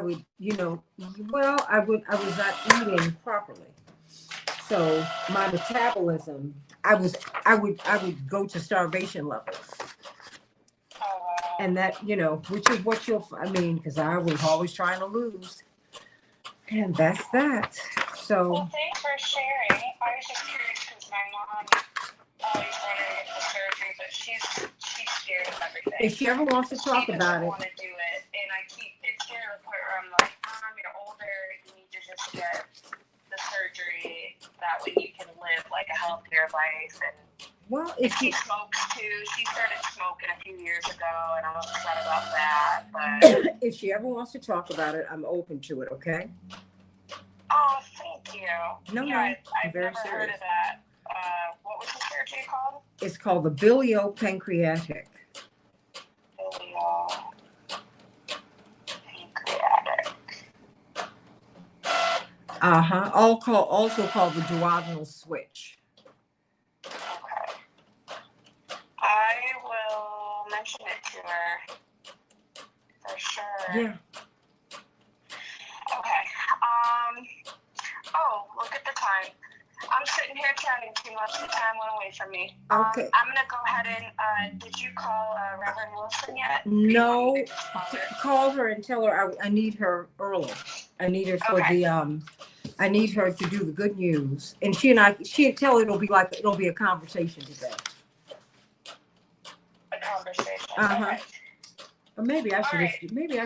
would, I was not eating properly. So my metabolism, I would go to starvation levels. And that, which is what because I was always trying to lose. And that's that. So. Well, thanks for sharing. I was just curious because my mom always wanted to get the surgery, but she's scared of everything. If she ever wants to talk about it. She doesn't want to do it, and it's getting to the point where I'm like, Mom, you're older, you need to just get the surgery. That way you can live like a healthier life. And well, she smokes too. She started smoking a few years ago, and I'm upset about that. But if she ever wants to talk about it, I'm open to it. Okay. Oh, thank you. No, I've very never serious. heard of that. What was the surgery called? It's called the biliopancreatic. Biliopancreatic. Also called the duodenal switch. Okay. I will mention it to her for sure. Yeah. Okay. Oh, look at the time. I'm sitting here chatting too much. The time went away from me. Okay. I'm going to go ahead and, did you call Reverend Wilson yet? No. Call her and tell her I need her early. I need her for I need her to do the good news. And she'll tell her it'll be a conversation today. A conversation. Okay. Or maybe I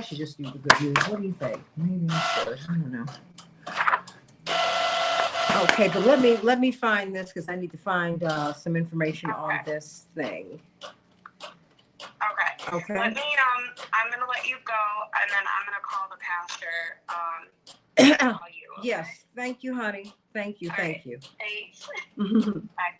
should just do the good news. What do you think? Maybe I should. I don't know. Okay, but let me find this because I need to find some information on this thing. Okay. Let me I'm gonna let you go, and then I'm gonna call the pastor. Call you. Okay? Yes. Thank you, honey. Thank you. All Thank right. you. Thanks. Bye.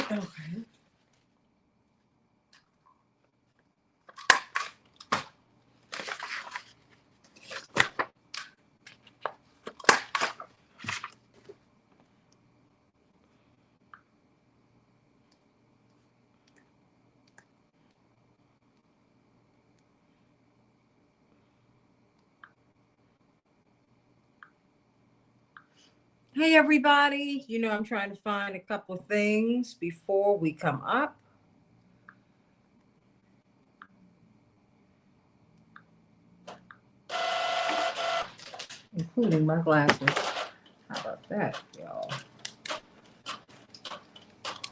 Okay. Hey, everybody. I'm trying to find a couple of things before we come up. Including my glasses. How about that, y'all?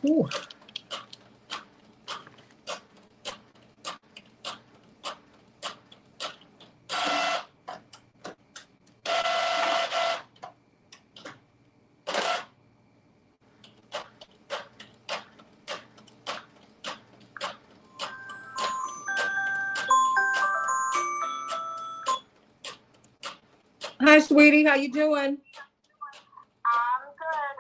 Ooh. Hi, sweetie. How you doing? I'm good.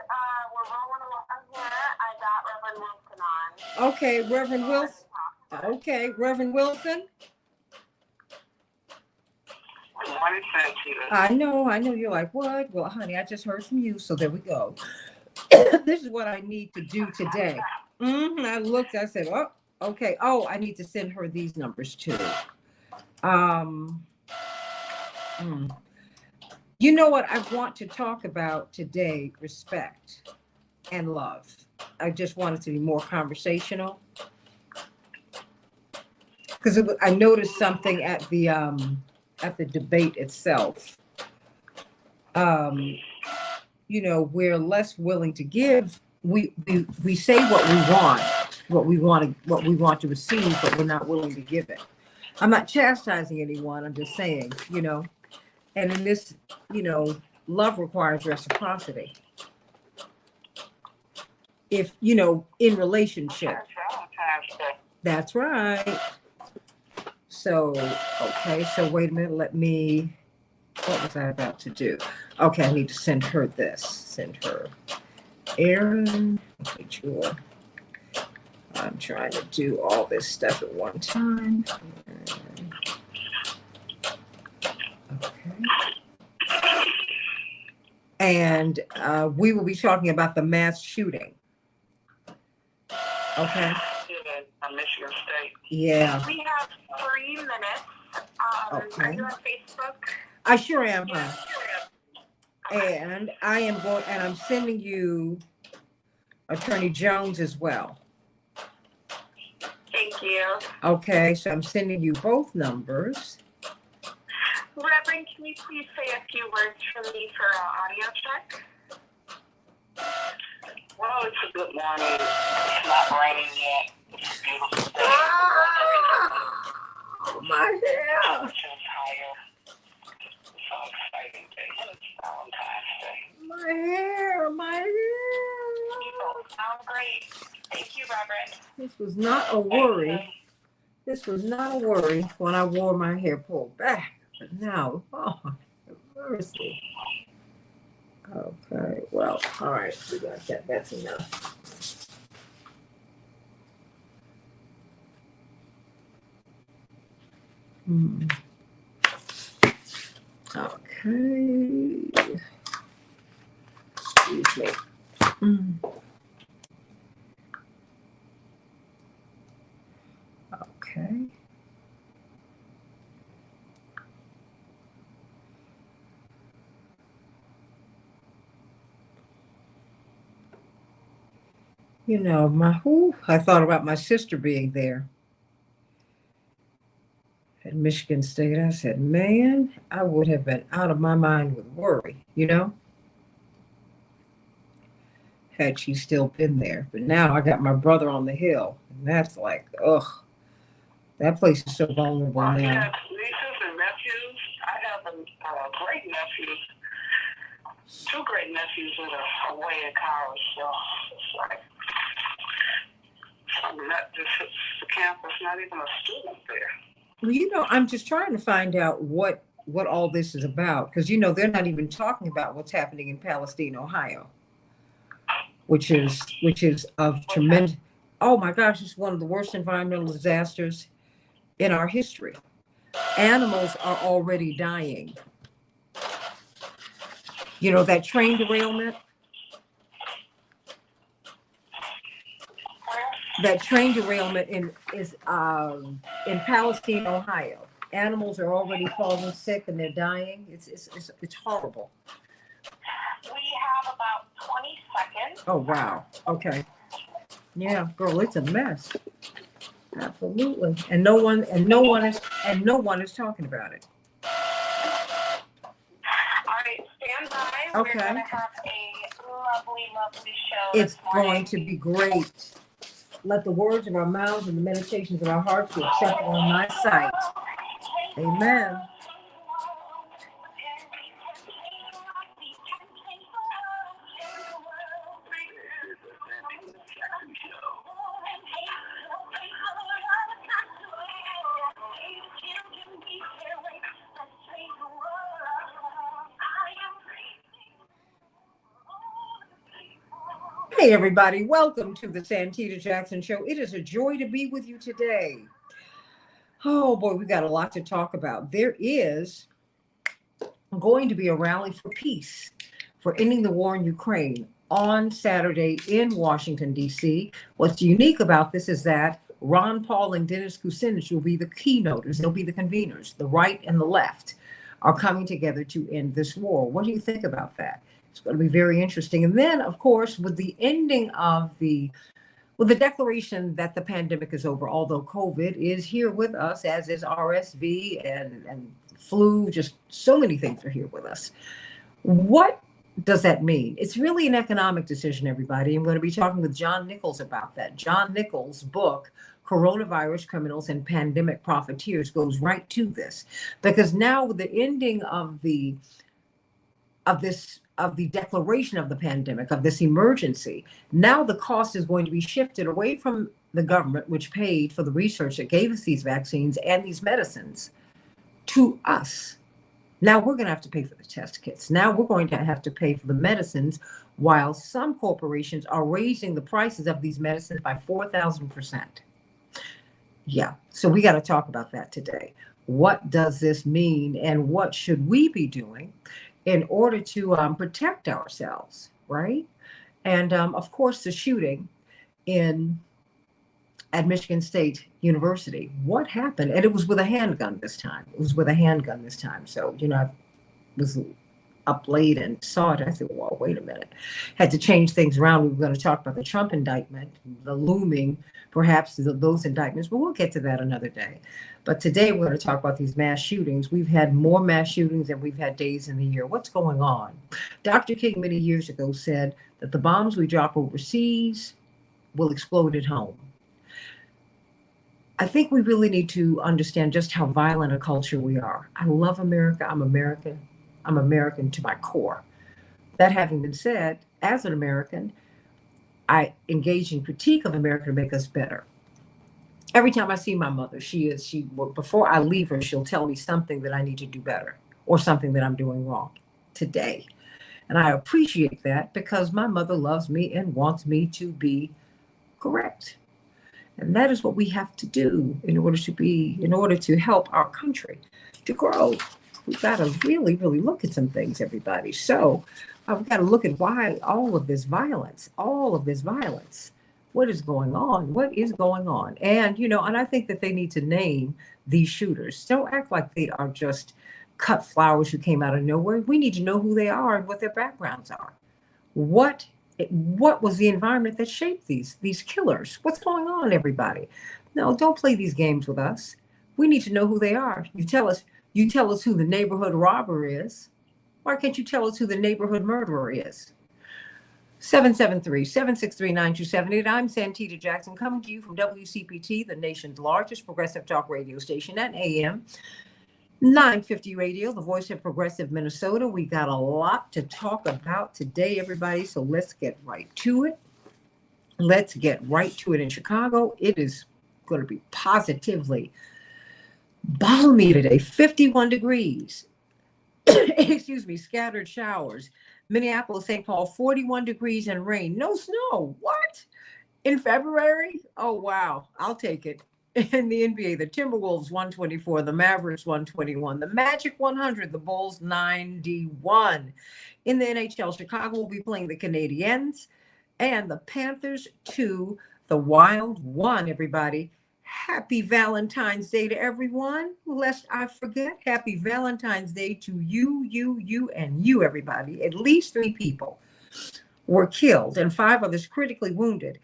We're rolling along here. I got Reverend Wilson on. Okay, Reverend Wilson. Okay, Reverend Wilson. What is Santita? I know. You're like, what? Well, honey, I just heard from you, so there we go. This is what I need to do today. I looked. I said, oh, okay. Oh, I need to send her these numbers too. You know what I want to talk about today? Respect and love. I just wanted to be more conversational because I noticed something at the at the debate itself. We're less willing to give. We say what we want to receive, but we're not willing to give it. I'm not chastising anyone. I'm just saying, and in this, love requires reciprocity. If, in relationship. That's right. So, okay. So wait a minute. What was I about to do? Okay. I need to send her this. Send her Aaron. Make sure I'm trying to do all this stuff at one time. Okay. And we will be talking about the mass shooting. Okay. Michigan State. Yeah. We have 3 minutes. Okay. Are you on Facebook? I sure am, huh? And I'm sending you Attorney Jones as well. Thank you. Okay, so I'm sending you both numbers. Reverend, can you please say a few words for me for an audio check? Well, it's a good morning. It's not raining yet. It's a beautiful day. Oh, my hair. Which is higher. It's so exciting day. It's Valentine's Day. My hair. You both sound great. Thank you, Reverend. This was not a worry. This was not a worry when I wore my hair pulled back. But now, oh, mercy. Okay, well, all right, we got that. That's enough. Okay. Excuse me. Okay. I thought about my sister being there at Michigan State. I said, man, I would have been out of my mind with worry, had she still been there. But now I got my brother on the hill, and that's like, ugh, that place is so vulnerable now. I have nieces and nephews. I have a great nephew, 2 great nephews that are away at college, so it's like something that just hits the campus, not even a student there. Well, I'm just trying to find out what all this is about, because they're not even talking about what's happening in Palestine, Ohio, which is of tremendous. Oh my gosh, it's one of the worst environmental disasters in our history. Animals are already dying. That train derailment. That train derailment is in Palestine, Ohio. Animals are already falling sick and they're dying. It's horrible. We have about 20 seconds. Oh wow. Okay. Yeah, girl, it's a mess. Absolutely. And no one is talking about it. All right, stand by. Okay. We're going to have a lovely show. It's going to be great. Let the words of our mouths and the meditations of our hearts be acceptable in thy sight. Amen. Hey everybody, welcome to the Santita Jackson Show. It is a joy to be with you today. Oh boy, we've got a lot to talk about. There is going to be a rally for peace, for ending the war in Ukraine on Saturday in Washington, D.C. What's unique about this is that Ron Paul and Dennis Kucinich will be the keynoters. They'll be the conveners. The right and the left are coming together to end this war. What do you think about that? It's going to be very interesting. And then, of course, with the ending of the declaration that the pandemic is over, although COVID is here with us, as is RSV and flu, just so many things are here with us. What does that mean? It's really an economic decision, everybody. I'm going to be talking with John Nichols about that. John Nichols' book, Coronavirus Criminals and Pandemic Profiteers, goes right to this, because now with the ending of the declaration of the pandemic, of this emergency, now the cost is going to be shifted away from the government, which paid for the research that gave us these vaccines and these medicines, to us. Now we're going to have to pay for the test kits. Now we're going to have to pay for the medicines, while some corporations are raising the prices of these medicines by 4,000%. Yeah, so we got to talk about that today. What does this mean, and what should we be doing in order to protect ourselves, right? And of course, the shooting at Michigan State University. What happened? And it was with a handgun this time. So, I was up late and saw it. I said, well, wait a minute. Had to change things around. We were going to talk about the Trump indictment, the looming, perhaps, those indictments, but we'll get to that another day. But today we're going to talk about these mass shootings. We've had more mass shootings than we've had days in the year. What's going on? Dr. King many years ago said that the bombs we drop overseas will explode at home. I think we really need to understand just how violent a culture we are. I love America. I'm American. I'm American to my core. That having been said, as an American, I engage in critique of America to make us better. Every time I see my mother, before I leave her, she'll tell me something that I need to do better or something that I'm doing wrong today. And I appreciate that, because my mother loves me and wants me to be correct. And that is what we have to do in order to help our country to grow. We've got to really, really look at some things, everybody. So we've got to look at why all of this violence, what is going on? And, and I think that they need to name these shooters. Don't act like they are just cut flowers who came out of nowhere. We need to know who they are and what their backgrounds are. What was the environment that shaped these killers? What's going on, everybody? No, don't play these games with us. We need to know who they are. You tell us who the neighborhood robber is. Why can't you tell us who the neighborhood murderer is? 773-763-9278. I'm Santita Jackson, coming to you from WCPT, the nation's largest progressive talk radio station, at AM 950 Radio, the voice of progressive Minnesota. We got a lot to talk about today, everybody, so let's get right to it. In Chicago. It is going to be positively balmy today, 51 degrees. Excuse me, scattered showers. Minneapolis, St. Paul, 41 degrees and rain. No snow. What? In February? Oh, wow. I'll take it. In the NBA, the Timberwolves 124, the Mavericks 121, the Magic 100, the Bulls 91. In the NHL, Chicago will be playing the Canadiens, and the Panthers 2, the Wild 1, everybody. Happy Valentine's Day to everyone. Lest I forget, happy Valentine's Day to you, and you, everybody. At least 3 people were killed and 5 others critically wounded.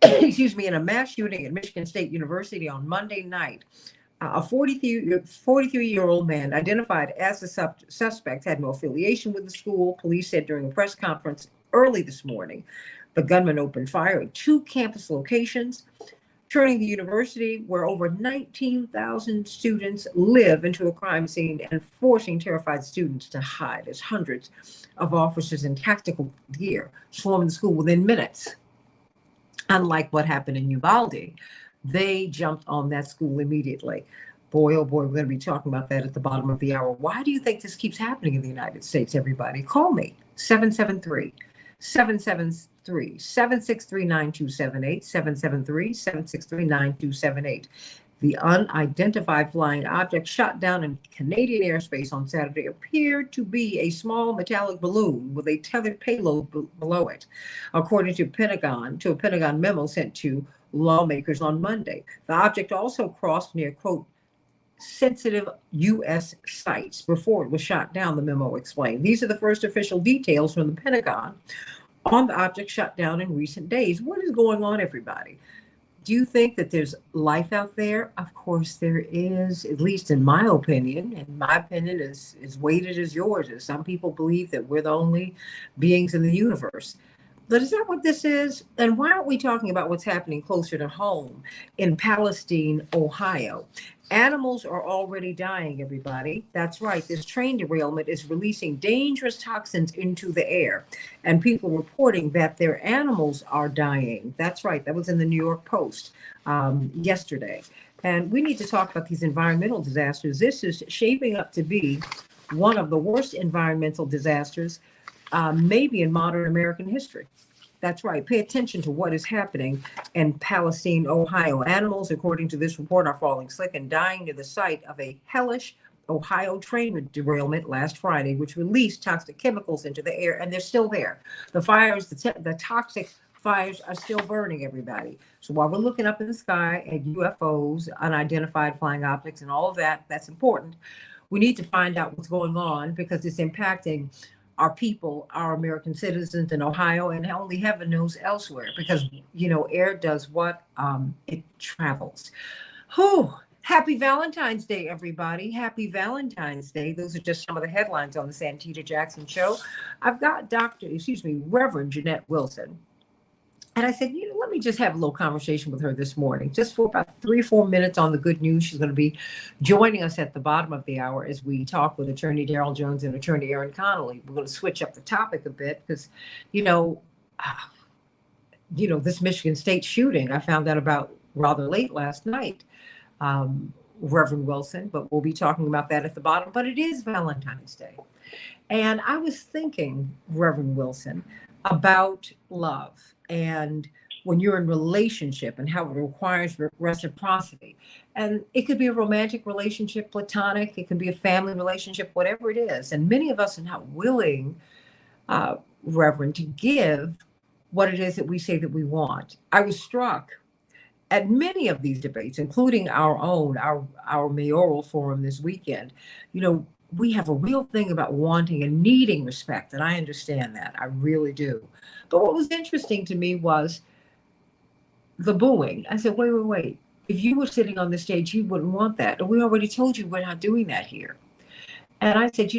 Excuse me, in a mass shooting at Michigan State University on Monday night. A 43-year-old man identified as a suspect had no affiliation with the school, police said during a press conference early this morning. The gunman opened fire at 2 campus locations, turning the university, where over 19,000 students live, into a crime scene and forcing terrified students to hide, as hundreds of officers in tactical gear swarmed the school within minutes. Unlike what happened in Uvalde, they jumped on that school immediately. Boy, oh boy, we're going to be talking about that at the bottom of the hour. Why do you think this keeps happening in the United States, everybody? Call me, 773-763-9278, 773-763-9278. The unidentified flying object shot down in Canadian airspace on Saturday appeared to be a small metallic balloon with a tethered payload below it, according to a Pentagon memo sent to lawmakers on Monday. The object also crossed near, quote, sensitive U.S. sites before it was shot down, the memo explained. These are the first official details from the Pentagon on the object shot down in recent days. What is going on, everybody? Do you think that there's life out there? Of course there is, at least in my opinion. And my opinion is weighted as yours is. Some people believe that we're the only beings in the universe. But is that what this is? And why aren't we talking about what's happening closer to home in Palestine, Ohio? Animals are already dying, everybody. That's right. This train derailment is releasing dangerous toxins into the air, and people reporting that their animals are dying. That's right. That was in the New York Post yesterday. And we need to talk about these environmental disasters. This is shaping up to be one of the worst environmental disasters, maybe in modern American history. That's right. Pay attention to what is happening in Palestine, Ohio. Animals, according to this report, are falling sick and dying near the site of a hellish Ohio train derailment last Friday, which released toxic chemicals into the air, and they're still there. The fires, the toxic fires are still burning, everybody. So while we're looking up in the sky at UFOs, unidentified flying objects, and all of that, that's important. We need to find out what's going on because it's impacting our people, our American citizens in Ohio, and only heaven knows elsewhere. Because air does what? It travels. Whew. Happy Valentine's Day, everybody. Happy Valentine's Day. Those are just some of the headlines on the Santita Jackson Show. I've got Reverend Jeanette Wilson. And I said, let me just have a little conversation with her this morning, just for about 3 or 4 minutes on the good news. She's going to be joining us at the bottom of the hour as we talk with Attorney Darrell Jones and Attorney Aaron Connolly. We're going to switch up the topic a bit because, this Michigan State shooting, I found out about rather late last night, Reverend Wilson, but we'll be talking about that at the bottom. But it is Valentine's Day. And I was thinking, Reverend Wilson, about love and when you're in relationship and how it requires reciprocity. And it could be a romantic relationship, platonic, it could be a family relationship, whatever it is. And many of us are not willing, Reverend, to give what it is that we say that we want. I was struck at many of these debates, including our own, our mayoral forum this weekend. We have a real thing about wanting and needing respect, and I understand that. I really do. But what was interesting to me was the booing. I said, wait. If you were sitting on the stage, you wouldn't want that. And we already told you we're not doing that here. And I said,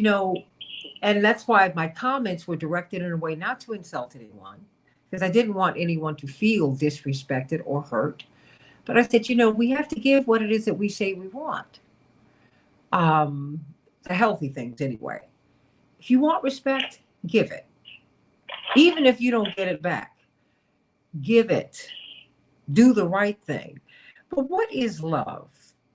and that's why my comments were directed in a way not to insult anyone, because I didn't want anyone to feel disrespected or hurt. But I said, we have to give what it is that we say we want. The healthy things anyway. If you want respect, give it. Even if you don't get it back, give it. Do the right thing. But what is love?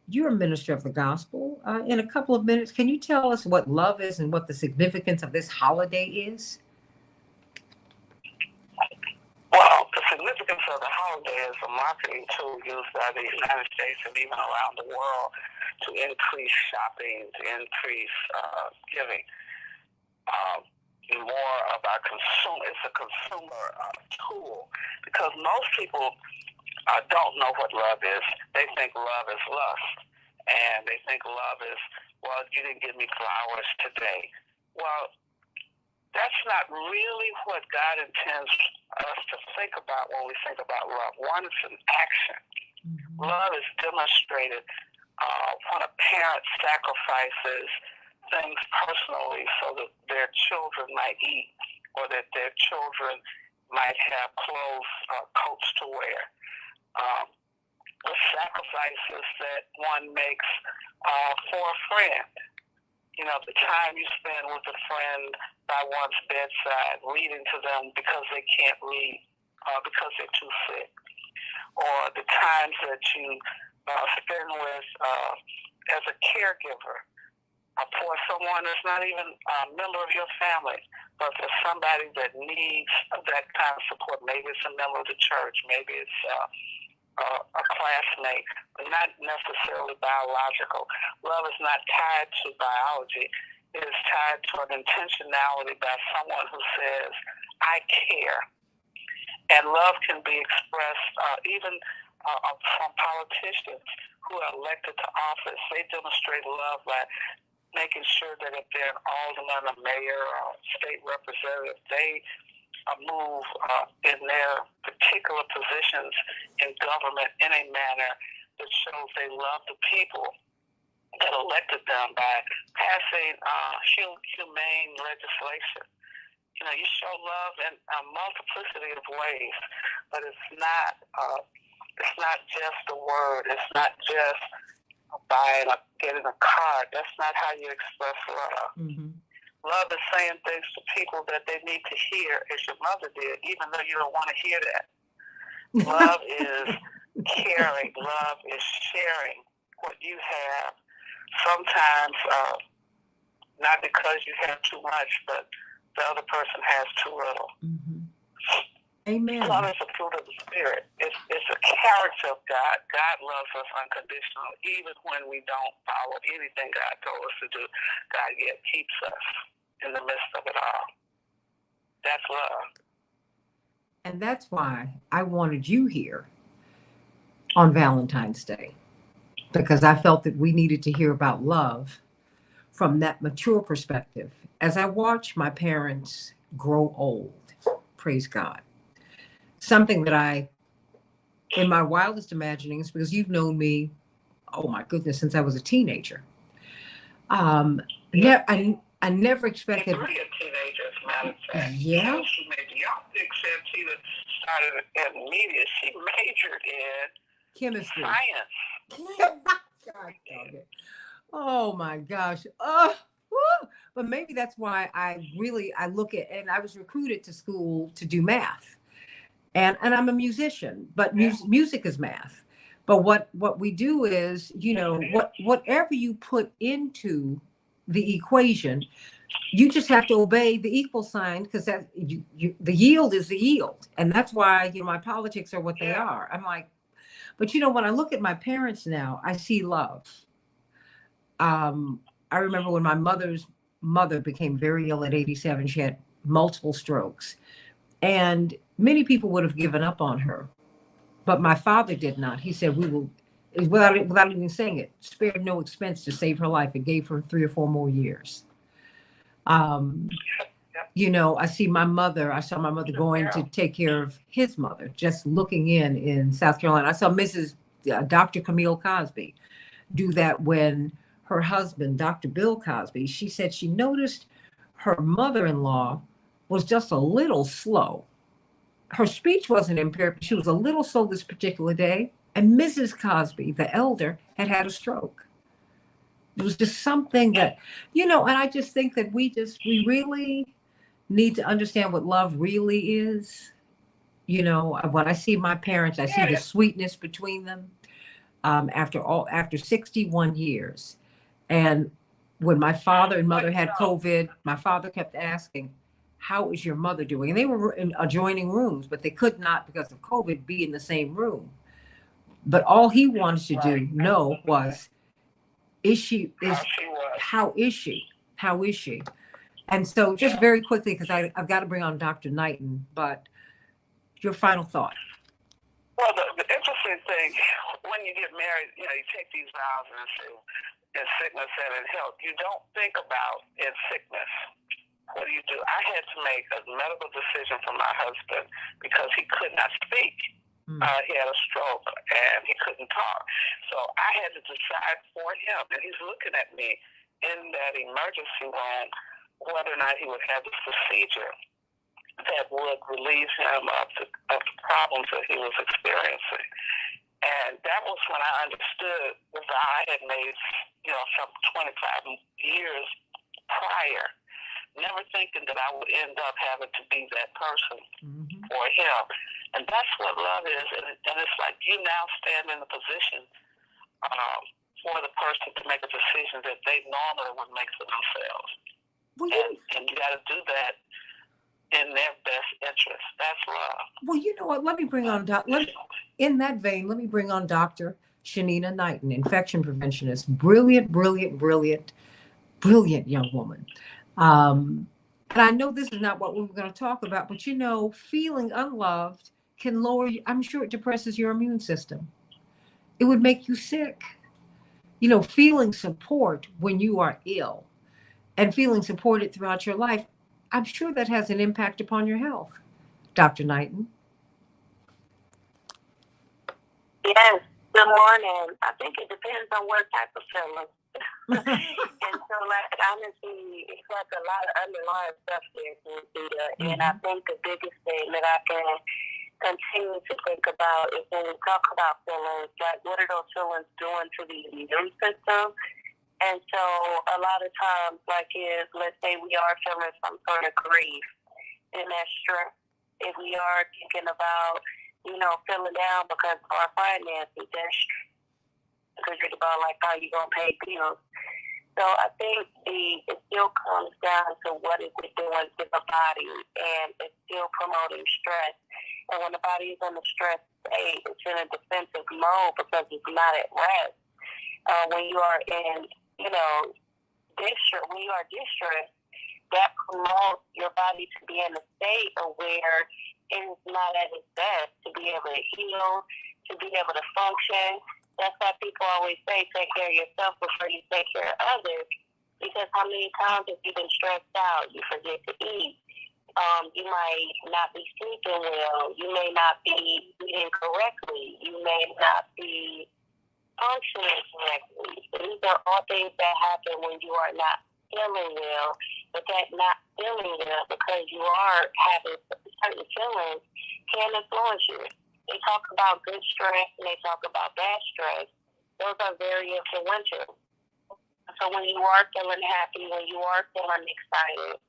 You're a minister of the gospel. In a couple of minutes, can you tell us what love is and what the significance of this holiday is? Well, the significance of the holiday is a marketing tool used by the United States and even around the world to increase shopping, to increase giving. More of our it's a consumer tool, because most people don't know what love is. They think love is lust, and they think love is, well, you didn't give me flowers today. Well, that's not really what God intends us to think about when we think about love. One, it's an action. Mm-hmm. Love is demonstrated when a parent sacrifices things personally so that their children might eat, or that their children might have clothes, coats to wear. The sacrifices that one makes for a friend. The time you spend with a friend by one's bedside, reading to them because they can't read, because they're too sick. Or the times that you spend with as a caregiver for someone that's not even a member of your family, but for somebody that needs that kind of support. Maybe it's a member of the church, maybe it's a classmate, but not necessarily biological. Love is not tied to biology. It is tied to an intentionality by someone who says, I care. And love can be expressed even from politicians who are elected to office. They demonstrate love by making sure that if they're an alderman, a mayor, or a state representative, they move in their particular positions in government in a manner that shows they love the people that elected them by passing humane legislation. You know, you show love in a multiplicity of ways, but it's not just a word. It's not just getting a card. That's not how you express love. Mm-hmm. Love is saying things to people that they need to hear, as your mother did, even though you don't want to hear that. Love is caring. Love is sharing what you have. Sometimes not because you have too much, but the other person has too little. Mm-hmm. Amen. Love is a fruit of the Spirit. It's a character of God. God loves us unconditionally, even when we don't follow anything God told us to do. God yet keeps us in the midst of it all. That's love. And that's why I wanted you here on Valentine's Day, because I felt that we needed to hear about love from that mature perspective. As I watched my parents grow old, praise God. Something that I, in my wildest imaginings, because you've known me, oh my goodness, since I was a teenager. I never expected. Three teenagers, matter of fact. Yeah. She majored. Y'all think Santita started in media. She majored in Chemistry. science. God dog it. Oh my gosh. Oh, woo. But maybe that's why I look at, and I was recruited to school to do math. And I'm a musician, but music is math. But what we do is, you know, whatever you put into the equation, you just have to obey the equal sign, because that the yield is the yield. And that's why, you know, my politics are what they are. I'm like, but you know, when I look at my parents now, I see love. I remember when my mother's mother became very ill at 87. She had multiple strokes, and many people would have given up on her, but my father did not. He said, "We will," without even saying it, spared no expense to save her life. It gave her 3 or 4 more years. You know, I saw my mother going to take care of his mother, just looking in South Carolina. I saw Mrs. Dr. Camille Cosby do that when her husband, Dr. Bill Cosby, she said she noticed her mother-in-law was just a little slow. Her speech wasn't impaired, but she was a little slow this particular day. And Mrs. Cosby, the elder, had a stroke. It was just something that, you know, and I just think that we really need to understand what love really is. You know, when I see my parents, I see the sweetness between them after 61 years. And when my father and mother had COVID, my father kept asking, "How is your mother doing?" And they were in adjoining rooms, but they could not, because of COVID, be in the same room. But all he wanted to know was, how is she? And so just very quickly, because I've got to bring on Dr. Knighton, but your final thought. Well, the interesting thing, when you get married, you know, you take these vows in sickness and in health. You don't think about in sickness. What do you do? I had to make a medical decision for my husband because he could not speak. He had a stroke and he couldn't talk. So I had to decide for him, and he's looking at me in that emergency room whether or not he would have this procedure that would relieve him of the problems that he was experiencing. And that was when I understood the vow I had made, you know, some 25 years prior, never thinking that I would end up having to be that person for him. And that's what love is. And it's like you now stand in the position for the person to make a decision that they normally would make for themselves. Well, and you got to do that in their best interest. That's love. Well, you know what? Let me bring on in that vein. Let me bring on Dr. Shanina Knighton, infection preventionist, brilliant young woman. And I know this is not what we were going to talk about, but you know, feeling unloved can lower. I'm sure it depresses your immune system. It would make you sick. You know, feeling support when you are ill, and feeling supported throughout your life, I'm sure that has an impact upon your health. Dr. Knighton. Yes, good morning. I think it depends on what type of feeling. And so, like, honestly, it's like a lot of underlying stuff there, Santita. And I think the biggest thing that I can continue to think about is when we talk about feelings, like, what are those feelings doing to the immune system? And so, a lot of times, like, if, let's say we are feeling some sort of grief, and that's stress, if we are thinking about, feeling down because of our finances, that's because you're about, like, how you going to pay bills. So I think it still comes down to what is it doing to the body, and it's still promoting stress. And when the body is in a stress state, it's in a defensive mode because it's not at rest. When you are in, when you are distressed, that promotes your body to be in a state of where it is not at its best, to be able to heal, to be able to function. That's why people always say, take care of yourself before you take care of others. Because how many times have you been stressed out? You forget to eat. You might not be sleeping well. You may not be eating correctly. You may not be functioning correctly. These are all things that happen when you are not feeling well. But that not feeling well because you are having certain feelings can influence you. They talk about good stress and they talk about bad stress. Those are very influential. So when you are feeling happy, when you are feeling excited,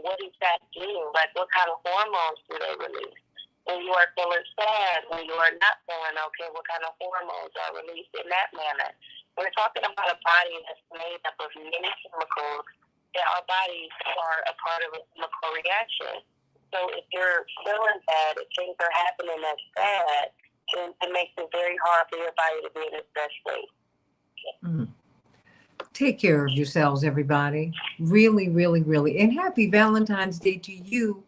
what does that do? Like, what kind of hormones do they release? When you are feeling sad, when you are not feeling okay, what kind of hormones are released in that manner? We're talking about a body that's made up of many chemicals that our bodies are a part of a chemical reaction. So if you're feeling bad, if things are happening that's bad, then it makes it very hard for your body to be in its best state. Take care of yourselves, everybody. Really, really, really. And happy Valentine's Day to you,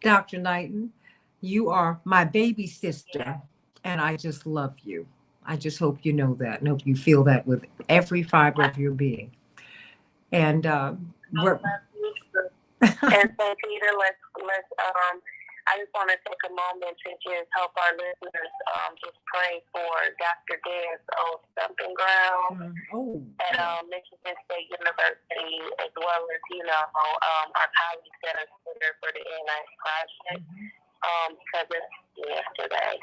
Dr. Knighton. You are my baby sister, and I just love you. I just hope you know that and hope you feel that with every fiber of your being. And we're... And so, Peter, I just want to take a moment to just help our listeners just pray for Dr. Dan's old stomping ground at Michigan State University, as well as, our colleagues that are there for the NICE project, because it's yesterday.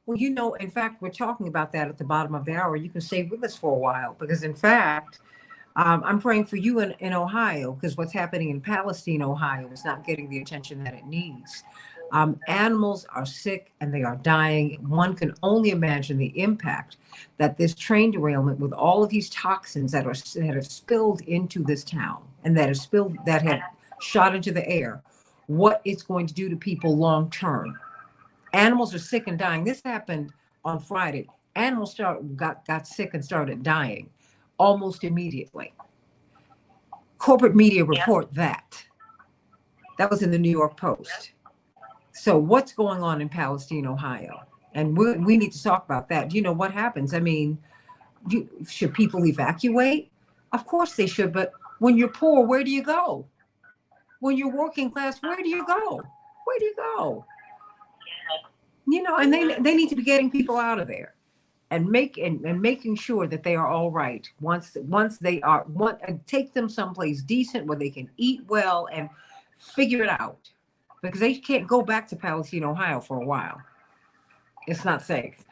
Well, in fact, we're talking about that at the bottom of the hour. You can stay with us for a while because, in fact, I'm praying for you in Ohio because what's happening in Palestine, Ohio, is not getting the attention that it needs. Animals are sick and they are dying. One can only imagine the impact that this train derailment with all of these toxins that have spilled into this town and that have shot into the air, what it's going to do to people long term. Animals are sick and dying. This happened on Friday. Animals got sick and started dying almost immediately. Corporate media report that. That was in the New York Post. So what's going on in Palestine, Ohio? And we need to talk about that. You know what happens? I mean, should people evacuate? Of course they should. But when you're poor, where do you go? When you're working class, where do you go? Where do you go? And they need to be getting people out of there. And making sure that they are all right once they are, take them someplace decent where they can eat well and figure it out, because they can't go back to Palestine, Ohio for a while. It's not safe.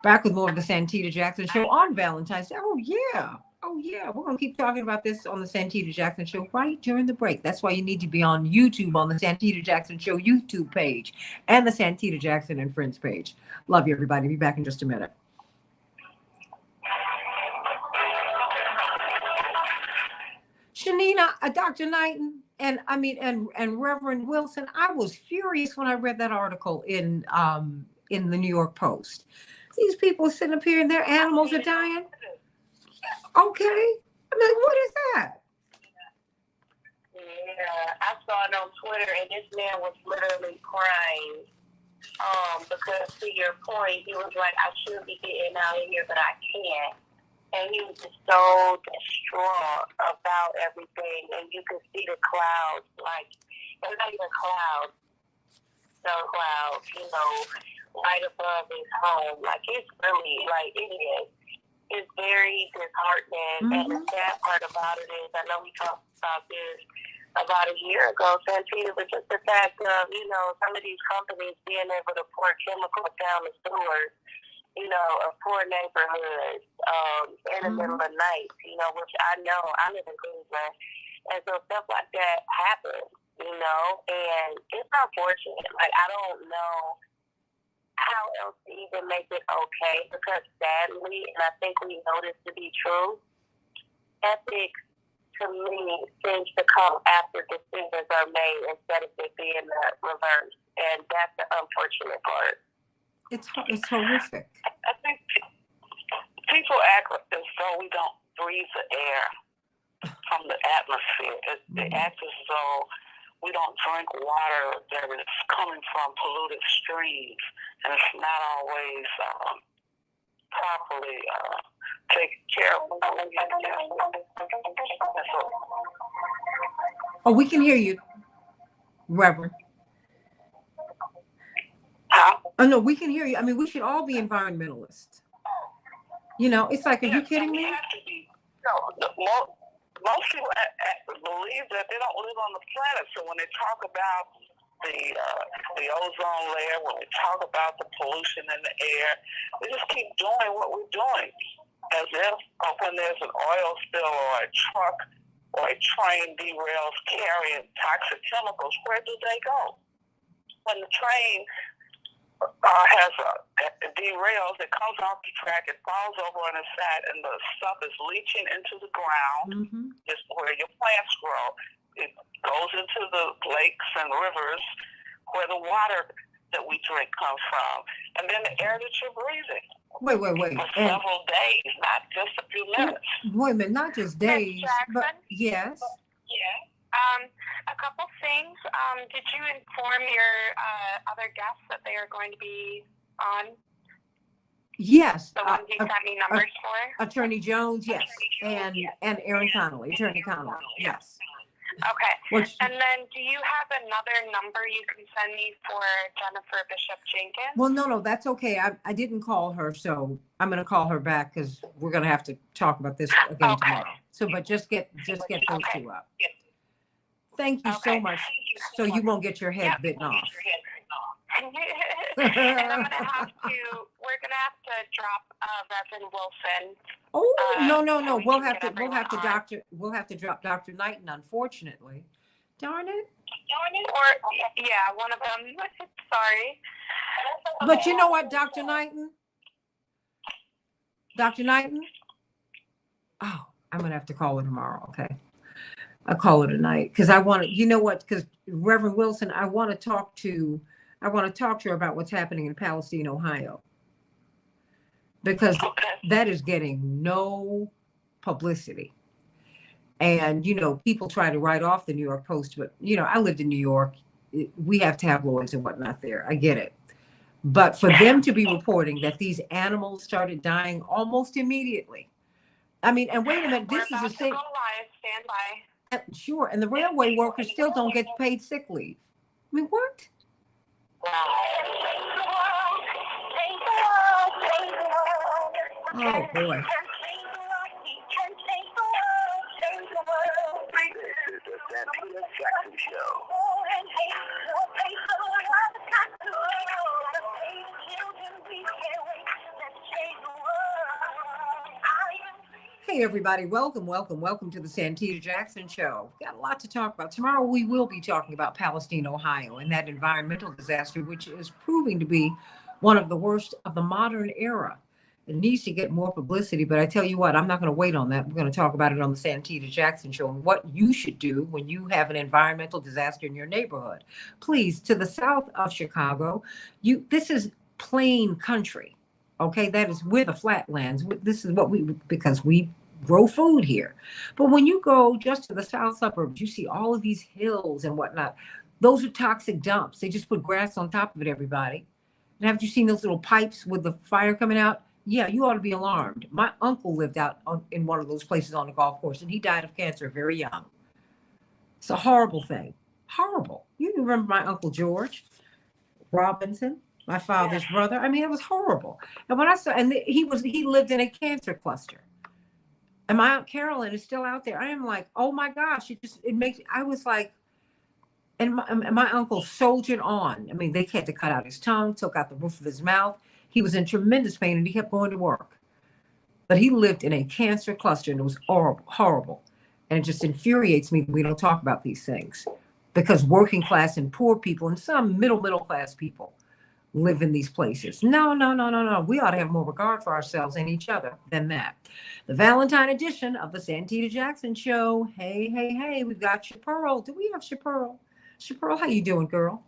Back with more of the Santita Jackson Show on Valentine's Day. Oh yeah, we're gonna keep talking about this on the Santita Jackson Show right during the break. That's why you need to be on YouTube on the Santita Jackson Show YouTube page and the Santita Jackson and Friends page. Love you, everybody. Be back in just a minute. Shanina, Dr. Knighton, and Reverend Wilson, I was furious when I read that article in the New York Post. These people sitting up here and their animals are dying. Okay, I mean, what is that? Yeah, I saw it on Twitter, and this man was literally crying. Because to your point, he was like, I should be getting out of here, but I can't. And he was just so distraught about everything. And you could see the clouds, like, they're not even clouds. storm clouds, right above his home. Like, it's really, like, it is. It's very disheartening. And the sad part about it is, I know we talked about this about a year ago, Santita, but just the fact of, some of these companies being able to pour chemicals down the sewers, of poor neighborhoods, in the middle of night, which I know I live in Cleveland. And so stuff like that happens, and it's unfortunate. Like, I don't know how else to even make it okay, because sadly, and I think we know this to be true, ethics to me seems to come after decisions are made instead of it being the reverse. And that's the unfortunate part. It's horrific. I think people act as though we don't breathe the air from the atmosphere. They act as though we don't drink water that is coming from polluted streams, and it's not always properly taken care of. Oh, we can hear you, Reverend. Oh, no, we can hear you. I mean, we should all be environmentalists. It's like, are you kidding me? Most people believe that they don't live on the planet. So when they talk about the ozone layer, when we talk about the pollution in the air, we just keep doing what we're doing. As if when there's an oil spill or a truck or a train derails carrying toxic chemicals, where do they go? When the train derails, it comes off the track, it falls over on its side, and the stuff is leaching into the ground. It's where your plants grow. It goes into the lakes and rivers where the water that we drink comes from, and then the air that you're breathing. Wait. For several days, not just a few minutes. Wait a minute, not just days, but yes. Yeah. A couple things. Did you inform your other guests that they are going to be on? Yes. The ones you sent me numbers for? Attorney Jones, yes. And Aaron Connolly, Attorney Connolly, yes. Okay. And then do you have another number you can send me for Jennifer Bishop Jenkins? Well, no, that's okay. I didn't call her, so I'm going to call her back because we're going to have to talk about this again tomorrow. So, but just get those two up. Thank you so much. So you won't get your head bitten off. And we're gonna have to drop Reverend Wilson. Oh, no. We'll have to drop Dr. Knighton, unfortunately. Darn it. Or one of them. Sorry. But you know what, Dr. Knighton? Oh, I'm gonna have to call her tomorrow, okay? I'll call her tonight because I want to, because Reverend Wilson, I want to talk to her about what's happening in Palestine, Ohio, because that is getting no publicity. And, people try to write off the New York Post, but, I lived in New York. We have tabloids and whatnot there. I get it. But for them to be reporting that these animals started dying almost immediately. I mean, and wait a minute, this is a thing. Go live, stand by. Sure, and the railway workers still don't get paid sick leave. I mean, what? Oh, boy. This is the Santita Jackson Show. Hey, everybody. Welcome to the Santita Jackson Show. Got a lot to talk about. Tomorrow, we will be talking about Palestine, Ohio, and that environmental disaster, which is proving to be one of the worst of the modern era. It needs to get more publicity, but I tell you what, I'm not going to wait on that. We're going to talk about it on the Santita Jackson Show and what you should do when you have an environmental disaster in your neighborhood. Please, to the south of Chicago, this is plain country. Okay, that is where the flatlands. This is because we grow food here. But when you go just to the south suburbs, you see all of these hills and whatnot. Those are toxic dumps. They just put grass on top of it, everybody. And haven't you seen those little pipes with the fire coming out? Yeah, you ought to be alarmed. My uncle lived out in one of those places on the golf course, and he died of cancer very young. It's a horrible thing. Horrible. You remember my Uncle George? Robinson, my father's brother. I mean, it was horrible. And when I saw, and he lived in a cancer cluster. And my Aunt Carolyn is still out there. I am like, oh my gosh, it makes, I was like, and my uncle soldiered on. I mean, they had to cut out his tongue, took out the roof of his mouth. He was in tremendous pain and he kept going to work. But he lived in a cancer cluster and it was horrible, horrible. And it just infuriates me that we don't talk about these things because working class and poor people and some middle class people live in these places. No. We ought to have more regard for ourselves and each other than that. The Valentine edition of the Santita Jackson Show. Hey, we've got Chapearl. Do we have Chapearl? Chapearl, how you doing, girl?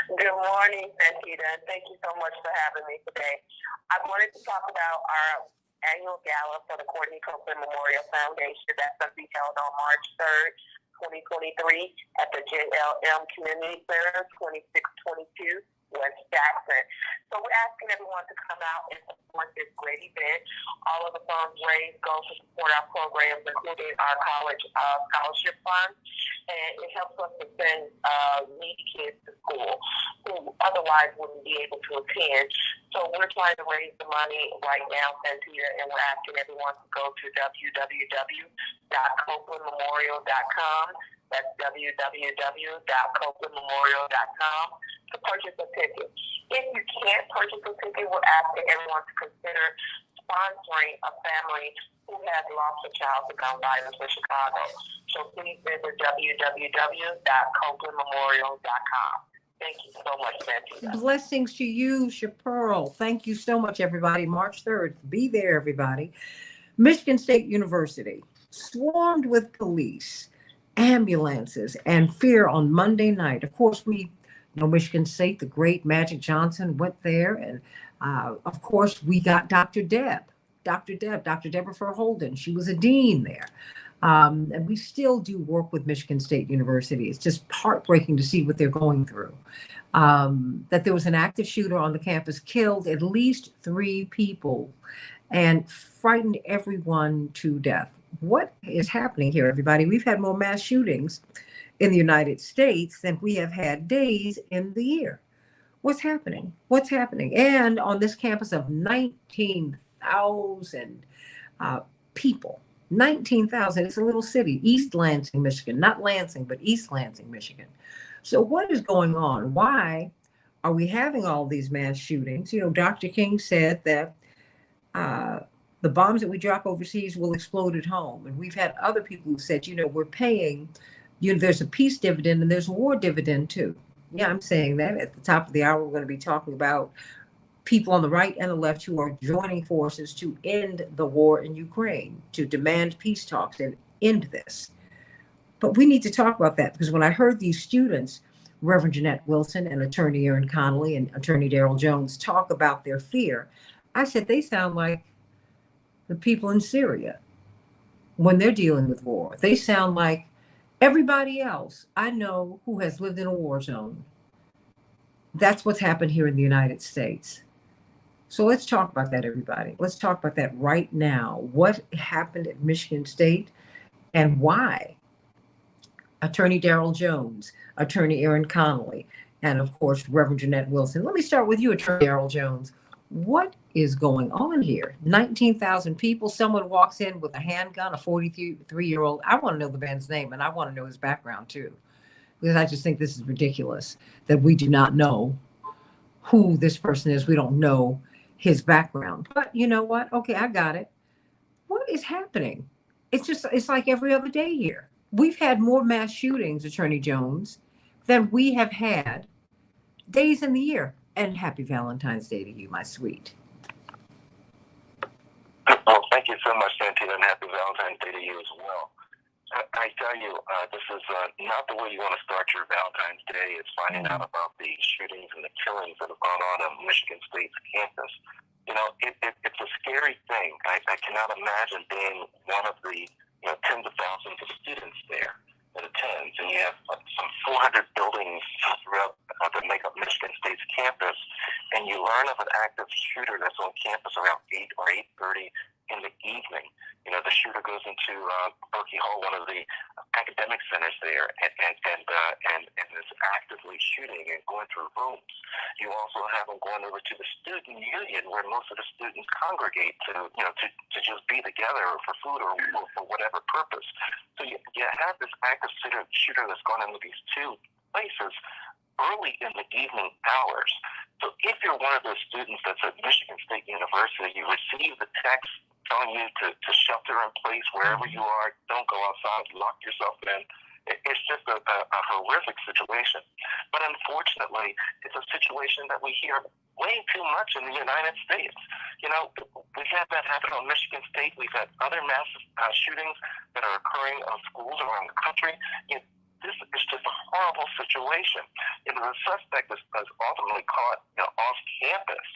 Good morning, Santita. Thank you so much for having me today. I wanted to talk about our annual gala for the Courtney Copeland Memorial Foundation. That's going to be held on March 3rd, 2023 at the JLM Community Center, 2622 West Jackson. So we're asking everyone to come out and support this great event. All of the funds raised go to support our programs, including our college scholarship fund. And it helps us to send needy kids to school who otherwise wouldn't be able to attend. So we're trying to raise the money right now, Santita, and we're asking everyone to go to www.copelandmemorial.com. That's www.copelandmemorial.com to purchase a ticket. If you can't purchase a ticket, we're asking everyone to consider sponsoring a family who has lost a child to gun violence in Chicago. So please visit www.copelandmemorial.com. Thank you so much, Santita. Blessings to you, Chapearl. Thank you so much, everybody. March 3rd. Be there, everybody. Michigan State University swarmed with police, ambulances, and fear on Monday night. Of course, we know Michigan State, the great Magic Johnson went there. And of course, we got Dr. Deborah Holden. She was a dean there. And we still do work with Michigan State University. It's just heartbreaking to see what they're going through. That there was an active shooter on the campus, killed at least 3 people, and frightened everyone to death. What is happening here, everybody? We've had more mass shootings in the United States than we have had days in the year. What's happening? What's happening? And on this campus of 19,000 people, 19,000, it's a little city, East Lansing, Michigan, not Lansing, but East Lansing, Michigan. So what is going on? Why are we having all these mass shootings? You know, Dr. King said that the bombs that we drop overseas will explode at home. And we've had other people who said, you know, we're paying, you know, there's a peace dividend and there's a war dividend too. Yeah, I'm saying that. At the top of the hour, we're going to be talking about people on the right and the left who are joining forces to end the war in Ukraine, to demand peace talks and end this. But we need to talk about that, because when I heard these students, Reverend Jeanette Wilson and Attorney Aaron Connolly and Attorney Darrell Jones, talk about their fear, I said they sound like the people in Syria when they're dealing with war. They sound like everybody else I know who has lived in a war zone. That's what's happened here in the United States. So let's talk about that, everybody. Let's talk about that right now. What happened at Michigan State and why? Attorney Darrell Jones, Attorney Aaron Connolly, and of course, Reverend Jeanette Wilson. Let me start with you, Attorney Darrell Jones. What is going on here? 19,000 people. Someone walks in with a handgun, a 43-year-old. I want to know the man's name, and I want to know his background too, because I just think this is ridiculous that we do not know who this person is. We don't know his background. But you know what? Okay, I got it. What is happening? It's like every other day here. We've had more mass shootings, Attorney Jones, than we have had days in the year. And happy Valentine's Day to you, my sweet. Well, thank you so much, Santita, and happy Valentine's Day to you as well. I tell you, this is not the way you want to start your Valentine's Day. It's finding out about the shootings and the killings that have gone on Michigan State's campus. You know, it's a scary thing. I cannot imagine being one of the tens of thousands of students there that attends, and you have some 400 buildings throughout that make up Michigan State's campus, and you learn of an active shooter that's on campus around 8 or 8:30 in the evening. You know, the shooter goes into Berkeley Hall, one of the academic centers there, and is actively shooting and going through rooms. You also have them going over to the student union, where most of the students congregate to just be together for food or for whatever purpose. So you have this active shooter that's going into these two places early in the evening hours. So if you're one of those students that's at Michigan State University, you receive the text telling you to shelter in place wherever you are, don't go outside, lock yourself in. It's just a horrific situation. But unfortunately, it's a situation that we hear way too much in the United States. You know, we had that happen on Michigan State. We've had other massive shootings that are occurring on schools around the country. This is just a horrible situation. The suspect is ultimately caught off campus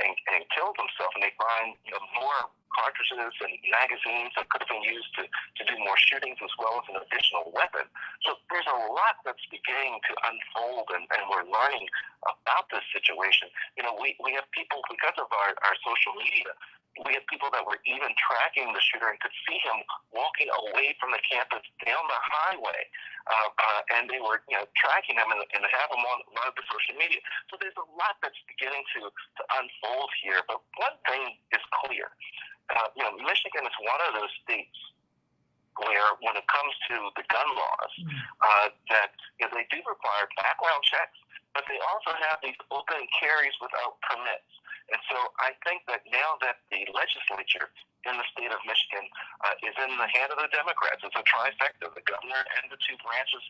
and killed himself, and they find more cartridges and magazines that could have been used to do more shootings, as well as an additional weapon. So there's a lot that's beginning to unfold, and we're learning about this situation. We have people, because of our social media, we have people that were even tracking the shooter and could see him walking away from the campus down the highway, and they were tracking him and have him on a lot of the social media. So there's a lot that's beginning to unfold here. But one thing is clear. Michigan is one of those states where, when it comes to the gun laws, that they do require background checks, but they also have these open carries without permits. And so I think that now that the legislature in the state of Michigan is in the hand of the Democrats, it's a trifecta. The governor and the two branches,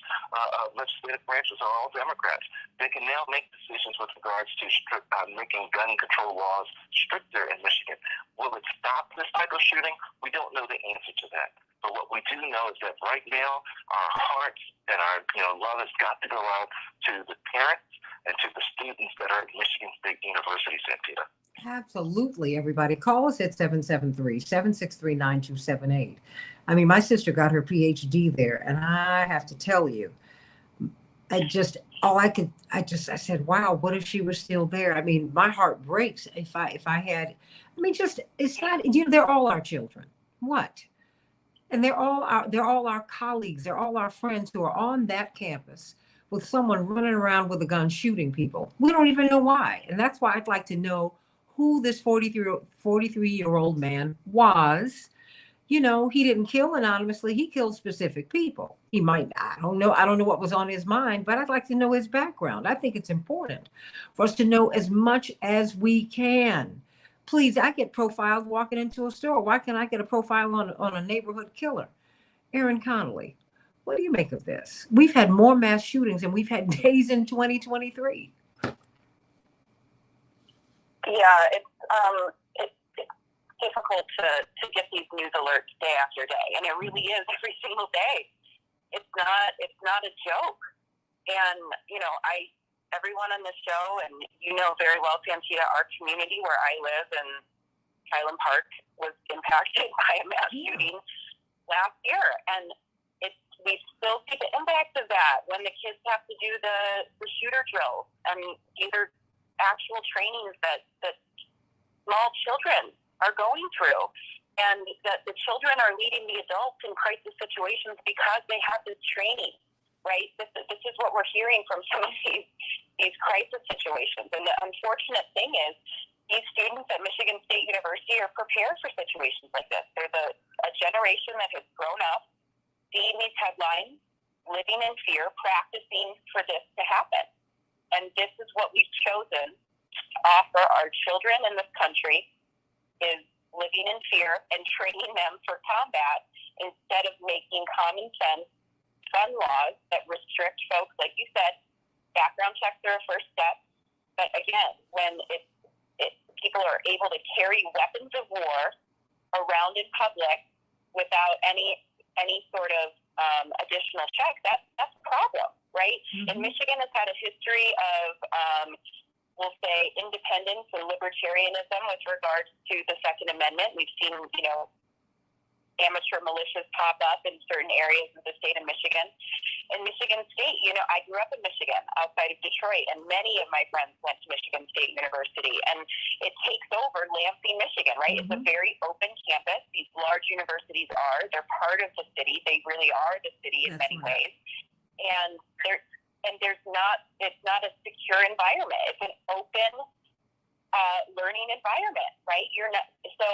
legislative branches, are all Democrats. They can now make decisions with regards to making gun control laws stricter in Michigan. Will it stop this type of shooting? We don't know the answer to that. But what we do know is that right now, our hearts and our love has got to go out to the parents and to the students that are at Michigan State University, Santita. Absolutely, everybody. Call us at 773-763-9278. I mean, my sister got her PhD there, and I have to tell you, I said, wow, what if she was still there? I mean, my heart breaks if I had, it's not, they're all our children. What? And they're all our colleagues. They're all our friends who are on that campus with someone running around with a gun shooting people. We don't even know why. And that's why I'd like to know who this 43-year-old man was. He didn't kill anonymously. He killed specific people. He might, I don't know what was on his mind, but I'd like to know his background. I think it's important for us to know as much as we can. Please, I get profiled walking into a store. Why can't I get a profile on a neighborhood killer? Aaron Connolly, what do you make of this? We've had more mass shootings than we've had days in 2023. Yeah, it's difficult to get these news alerts day after day, and it really is every single day. It's not a joke, and everyone on this show, and very well, Santita, our community where I live in Highland Park was impacted by a mass shooting last year, and we still see the impact of that when the kids have to do the shooter drills. And these are actual trainings that small children are going through, and that the children are leading the adults in crisis situations because they have this training, right? This is what we're hearing from some of these crisis situations. And the unfortunate thing is, these students at Michigan State University are prepared for situations like this. There's a generation that has grown up seeing these headlines, living in fear, practicing for this to happen. And this is what we've chosen to offer our children in this country, is living in fear and training them for combat, instead of making common sense gun laws that restrict folks. Like you said, background checks are a first step. But again, when people are able to carry weapons of war around in public without any sort of additional check, that's a problem, right? Mm-hmm. And Michigan has had a history of, we'll say, independence and libertarianism with regards to the Second Amendment. We've seen, amateur militias pop up in certain areas of the state of Michigan. In Michigan State, I grew up in Michigan outside of Detroit, and many of my friends went to Michigan State University, and it takes over Lansing, Michigan, right? Mm-hmm. It's a very open campus. These large universities they're part of the city. They really are the city in many ways. And it's not a secure environment. It's an open learning environment, right? So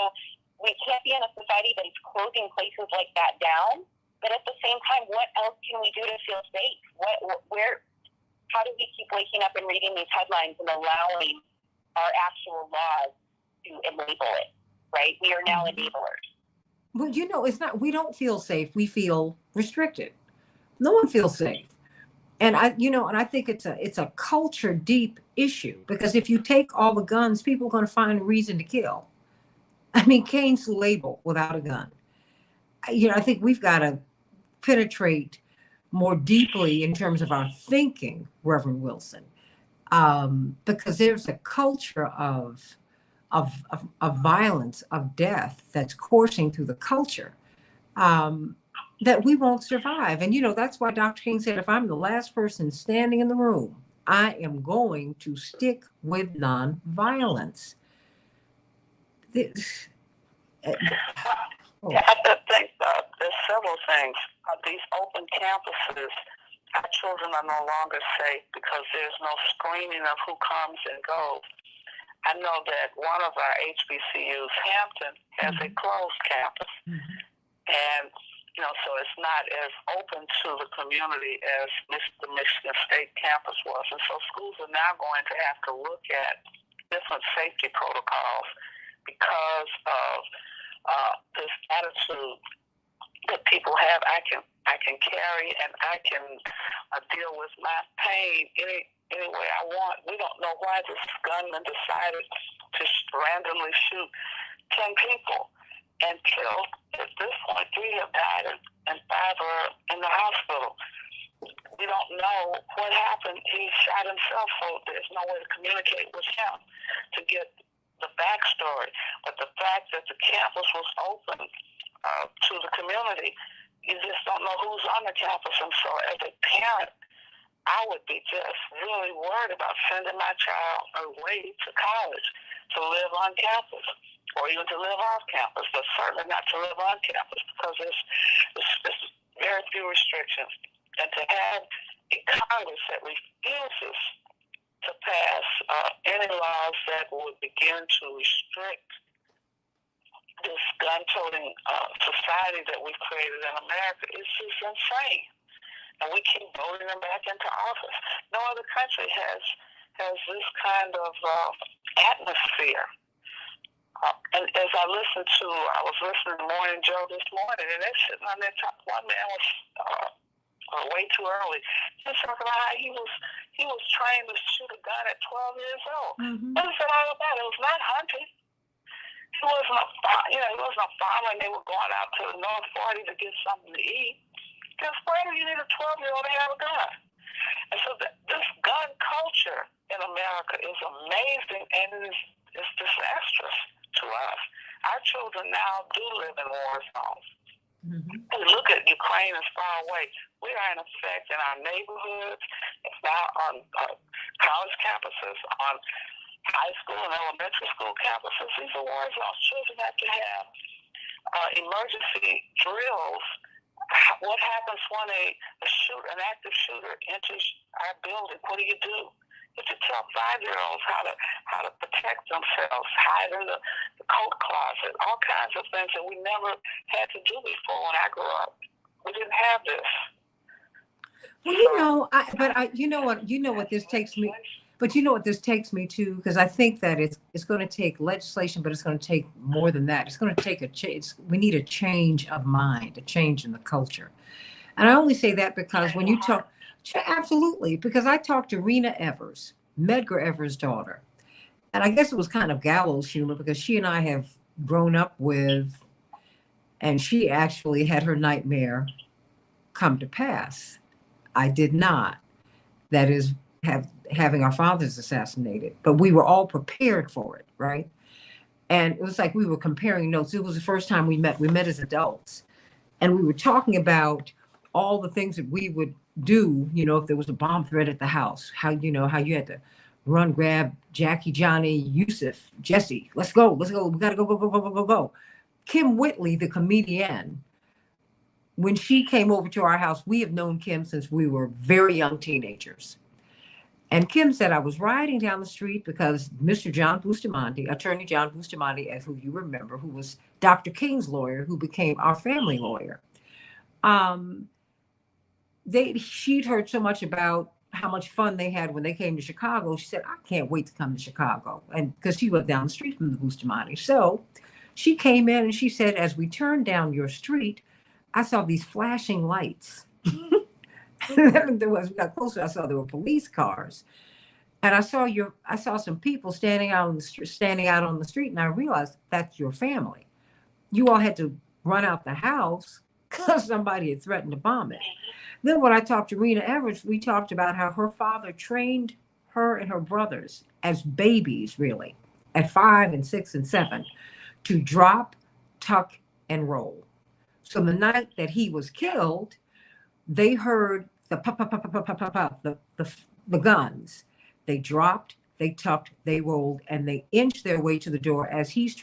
we can't be in a society that is closing places like that down. But at the same time, what else can we do to feel safe? How do we keep waking up and reading these headlines and allowing our actual laws to enable it, right? We are now enablers. Well, it's not, we don't feel safe. We feel restricted. No one feels safe. And I think it's a culture deep issue, because if you take all the guns, people are going to find a reason to kill. I mean, Cain's label without a gun. I think we've got to penetrate more deeply in terms of our thinking, Reverend Wilson, because there's a culture of violence, of death that's coursing through the culture that we won't survive. And that's why Dr. King said, if I'm the last person standing in the room, I am going to stick with nonviolence. I think there's several things. These open campuses, our children are no longer safe because there's no screening of who comes and goes. I know that one of our HBCUs, Hampton, has a closed campus. And, so it's not as open to the community as the Michigan State campus was. And so schools are now going to have to look at different safety protocols because of this attitude that people have. I can carry and I can deal with my pain any way I want. We don't know why this gunman decided to randomly shoot 10 people and kill. At this point, 3 have died and 5 are in the hospital. We don't know what happened. He shot himself, so there's no way to communicate with him to get the backstory. But the fact that the campus was open to the community, you just don't know who's on the campus. And so as a parent, I would be just really worried about sending my child away to college to live on campus, or even to live off campus, but certainly not to live on campus, because there's very few restrictions. And to have a Congress that refuses to pass any laws that would begin to restrict this gun-toting society that we've created in America is just insane. And we keep voting them back into office. No other country has this kind of atmosphere. And as I was listening to Morning Joe this morning, and they're sitting on their top. One man was way too early. Just talking about how he was trained to shoot a gun at 12 years old. What is it all about? It was not hunting. He wasn't a farmer, and they were going out to the North 40 to get something to eat. Just why do you need a 12-year-old to have a gun? And so this gun culture in America is amazing, and it's disastrous to us. Our children now do live in war zones. And look at Ukraine as far away. We are in effect in our neighborhoods. It's now on college campuses, on high school and elementary school campuses. These are war zones. Children have to have emergency drills. What happens when an active shooter enters our building? What do? You have to tell 5-year-olds how to protect themselves, hide in the coat closet, all kinds of things that we never had to do before when I grew up. We didn't have this. Well, you know what this takes me. But you know what this takes me to, because I think that it's going to take legislation, but it's going to take more than that. It's going to take a change. We need a change of mind, a change in the culture. And I only say that because when you talk, absolutely, because I talked to Rena Evers, Medgar Evers' daughter. And I guess it was kind of gallows humor because she and I have grown up with, and she actually had her nightmare come to pass. I did not. That is, having our fathers assassinated, but we were all prepared for it, right? And it was like we were comparing notes. It was the first time we met. We met as adults. And we were talking about all the things that we would do, if there was a bomb threat at the house, how you had to run, grab Jackie, Johnny, Yusuf, Jesse. Let's go. We got to go, go, go, go, go, go, go. Kim Whitley, the comedian, when she came over to our house, we have known Kim since we were very young teenagers. And Kim said, I was riding down the street because Mr. John Bustamante, Attorney John Bustamante, as who you remember, who was Dr. King's lawyer, who became our family lawyer. She'd heard so much about how much fun they had when they came to Chicago. She said, I can't wait to come to Chicago. And because she lived down the street from the Bustamante. So she came in and she said, as we turned down your street, I saw these flashing lights. As we got closer, I saw there were police cars, and I saw some people standing out on the street, and I realized that's your family. You all had to run out the house because somebody had threatened to bomb it. Then when I talked to Rena Everett, we talked about how her father trained her and her brothers as babies, really, at 5 and 6 and 7, to drop, tuck, and roll. So the night that he was killed, they heard the pop, pop, pop, pop, pop, pop, pop, the guns. They dropped, they tucked, they rolled, and they inched their way to the door as he's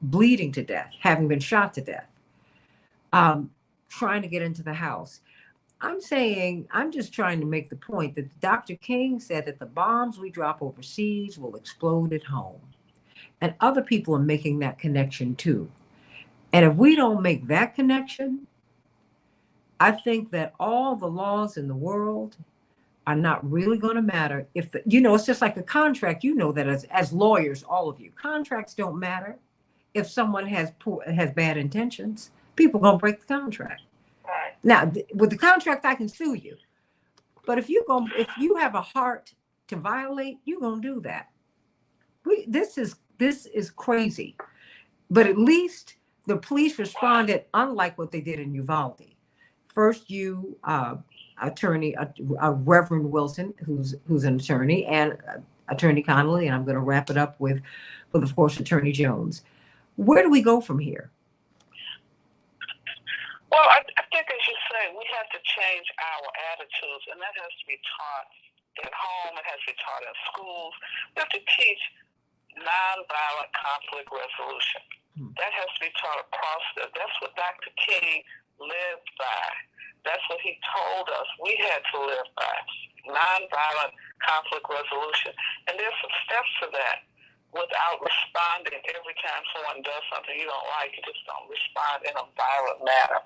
bleeding to death, having been shot to death, trying to get into the house. I'm just trying to make the point that Dr. King said that the bombs we drop overseas will explode at home. And other people are making that connection too. And if we don't make that connection, I think that all the laws in the world are not really going to matter if it's just like a contract. You know that as lawyers, all of you, contracts don't matter if someone has bad intentions. People gonna break the contract. Right. Now, with the contract, I can sue you, but if you have a heart to violate, you're gonna do that. This is crazy, but at least the police responded unlike what they did in Uvalde. First, attorney, Reverend Wilson, who's an attorney, and Attorney Connolly, and I'm going to wrap it up with, of course, Attorney Jones. Where do we go from here? Well, I think, as you say, we have to change our attitudes, and that has to be taught at home. It has to be taught in schools. We have to teach nonviolent conflict resolution. That has to be taught across that's what Dr. King lived by. That's what he told us we had to live by. Nonviolent conflict resolution. And there's some steps to that without responding every time someone does something you don't like. You just don't respond in a violent manner.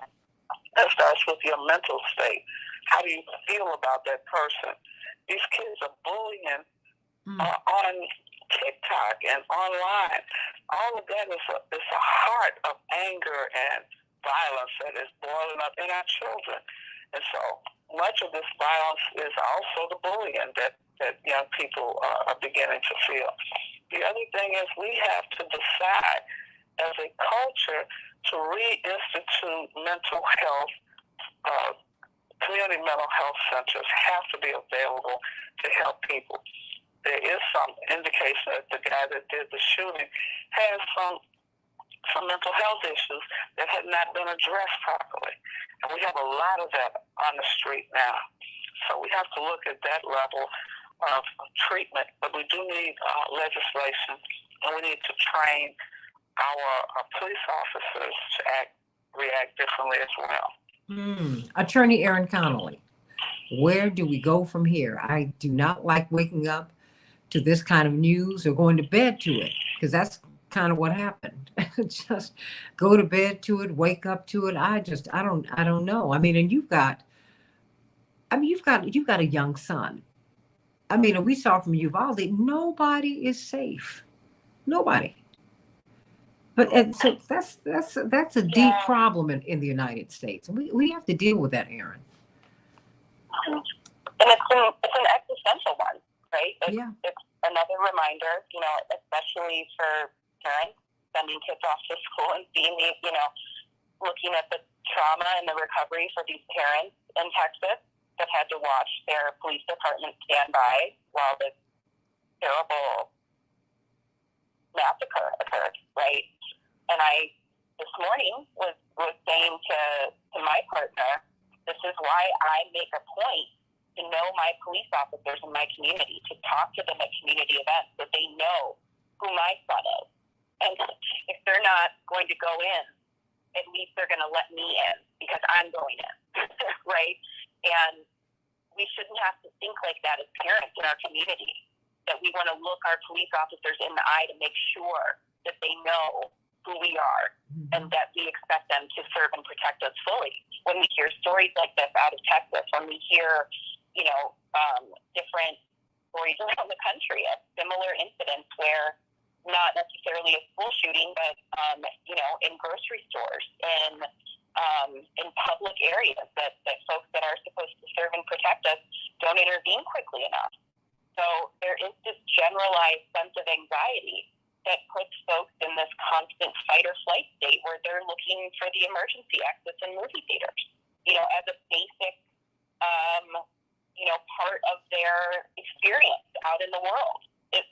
That starts with your mental state. How do you feel about that person? These kids are bullying on TikTok and online. All of that is a heart of anger and violence that is boiling up in our children. And so much of this violence is also the bullying that young people are beginning to feel. The other thing is we have to decide as a culture to reinstitute mental health. Community mental health centers have to be available to help people. There is some indication that the guy that did the shooting has some mental health issues that had not been addressed properly. And we have a lot of that on the street now. So we have to look at that level of treatment. But we do need legislation, and we need to train our police officers to react differently as well. Attorney Erin Connolly, where do we go from here? I do not like waking up to this kind of news or going to bed to it, because that's kind of what happened. Just go to bed to it, wake up to it. I don't know. I mean, and you've got a young son. I mean, we saw from Uvalde, nobody is safe. Nobody. But so that's a deep problem in the United States. We have to deal with that, Erin. And it's an existential one, right? It's another reminder, especially for parents sending kids off to school and seeing looking at the trauma and the recovery for these parents in Texas that had to watch their police department stand by while this terrible massacre occurred, right? And I, this morning, was saying to my partner, this is why I make a point to know my police officers in my community, to talk to them at community events so they know who my son is. And if they're not going to go in, at least they're going to let me in because I'm going in, right? And we shouldn't have to think like that as parents in our community, that we want to look our police officers in the eye to make sure that they know who we are and that we expect them to serve and protect us fully. When we hear stories like this out of Texas, when we hear, different stories around the country of similar incidents where not necessarily a school shooting, but, in grocery stores, in public areas that folks that are supposed to serve and protect us don't intervene quickly enough. So there is this generalized sense of anxiety that puts folks in this constant fight or flight state where they're looking for the emergency exits in movie theaters, as a basic, part of their experience out in the world.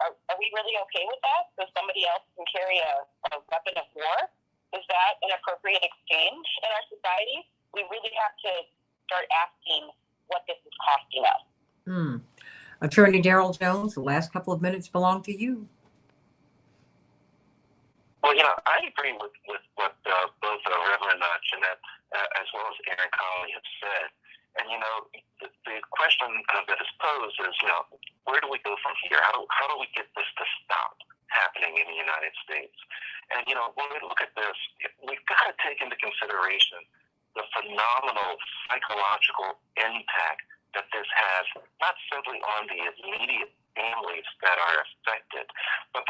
Are we really okay with that? So somebody else can carry a weapon of war? Is that an appropriate exchange in our society? We really have to start asking what this is costing us. Attorney Darrell Jones, the last couple of minutes belong to you. Well, I agree with what both Reverend Jeanette as well as Aaron Conley have said. And, the question that is posed is, where do we go from here? How do we get this to stop happening in the United States? And, when we look at this, we've got to take into consideration the phenomenal psychological impact that this has, not simply on the immediate families that are affected, but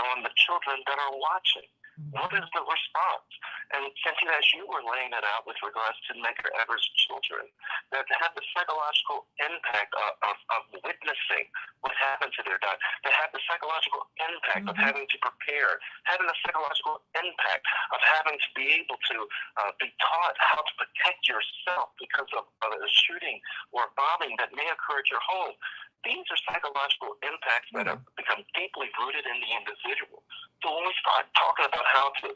on the children that are watching. What is the response? And Santita, as you were laying it out with regards to Medgar Evers' children, that to have the psychological impact of witnessing what happened to their dad, to have the psychological impact of having to prepare, having the psychological impact of having to be able to be taught how to protect yourself because of a shooting or a bombing that may occur at your home. These are psychological impacts that have become deeply rooted in the individual. So when we start talking about how to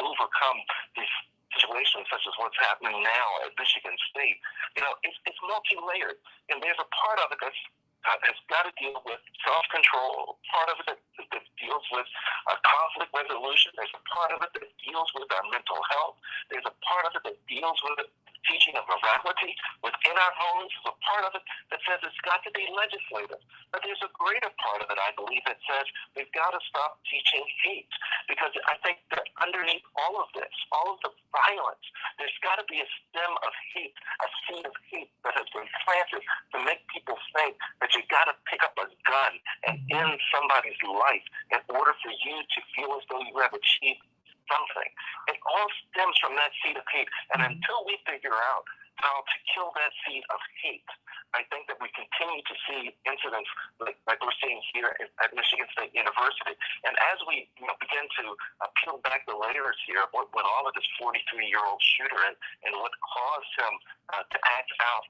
overcome these situations, such as what's happening now at Michigan State, it's multi-layered. And there's a part of it that's got to deal with self-control, part of it that deals with conflict resolution. There's a part of it that deals with our mental health. There's a part of it that deals with teaching of morality within our homes. There's a part of it that says it's got to be legislative. But there's a greater part of it, I believe, that says we've got to stop teaching hate. Because I think that underneath all of this, all of the violence, there's got to be a stem of hate, a seed of hate that has been planted to make people think that you've got to pick up a gun and end somebody's life in order for you to feel as though you have achieved something. It all stems from that seed of hate. And until we figure out how to kill that seed of hate, I think that we continue to see incidents like we're seeing here at Michigan State University. And as we begin to peel back the layers here, what all of this 43-year-old shooter and what caused him to act out,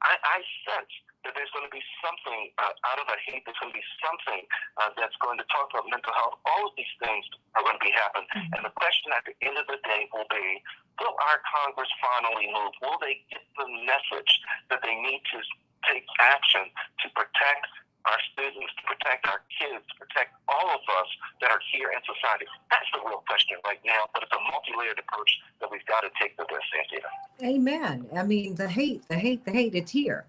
I sense that there's going to be something out of the hate. There's going to be something that's going to talk about mental health. All of these things are going to be happening. And the question at the end of the day will be, will our Congress finally move? Will they get the message that they need to take action to protect our students, to protect our kids, to protect all of us that are here in society? That's the real question right now, but it's a multi-layered approach that we've got to take to this, Santita. Amen. I mean, the hate, it's here.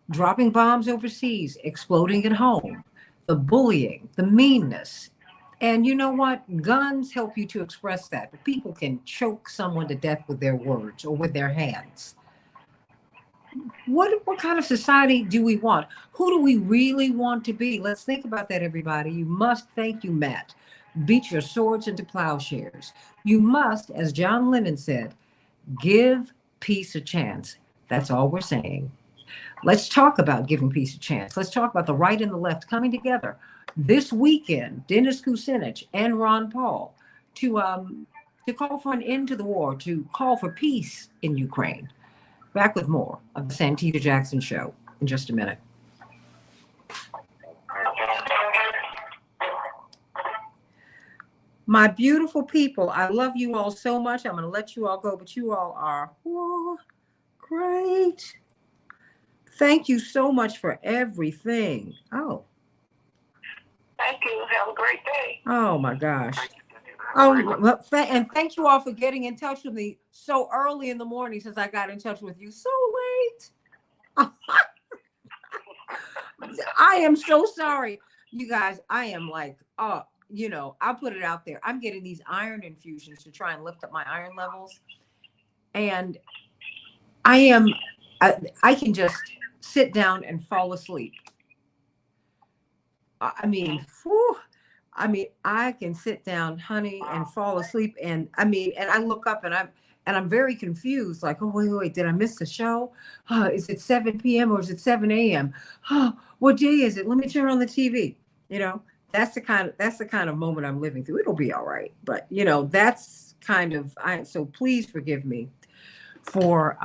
Dropping bombs overseas, exploding at home, the bullying, the meanness. And you know what? Guns help you to express that. But people can choke someone to death with their words or with their hands. What kind of society do we want? Who do we really want to be? Let's think about that, everybody. You must, thank you, Matt, beat your swords into plowshares. You must, as John Lennon said, give peace a chance. That's all we're saying. Let's talk about giving peace a chance. Let's talk about the right and the left coming together this weekend. Dennis Kucinich and Ron Paul to call for an end to the war, to call for peace in Ukraine. Back with more of the Santita Jackson Show in just a minute. My beautiful people, I love you all so much. I'm going to let you all go, but you all are great. Thank you so much for everything. Oh. Thank you. Have a great day. Oh my gosh. Oh, well, and thank you all for getting in touch with me so early in the morning since I got in touch with you so late. I am so sorry. You guys, I am like, you know, I'll put it out there. I'm getting these iron infusions to try and lift up my iron levels. And I can just sit down and fall asleep. I mean, whew, I can sit down, honey, and fall asleep. And and I look up and I'm very confused. Like, oh, wait, did I miss the show? Is it 7 p.m. or is it 7 a.m.? What day is it? Let me turn on the TV. You know, that's the kind of moment I'm living through. It'll be all right. But you know, that's kind of so please forgive me for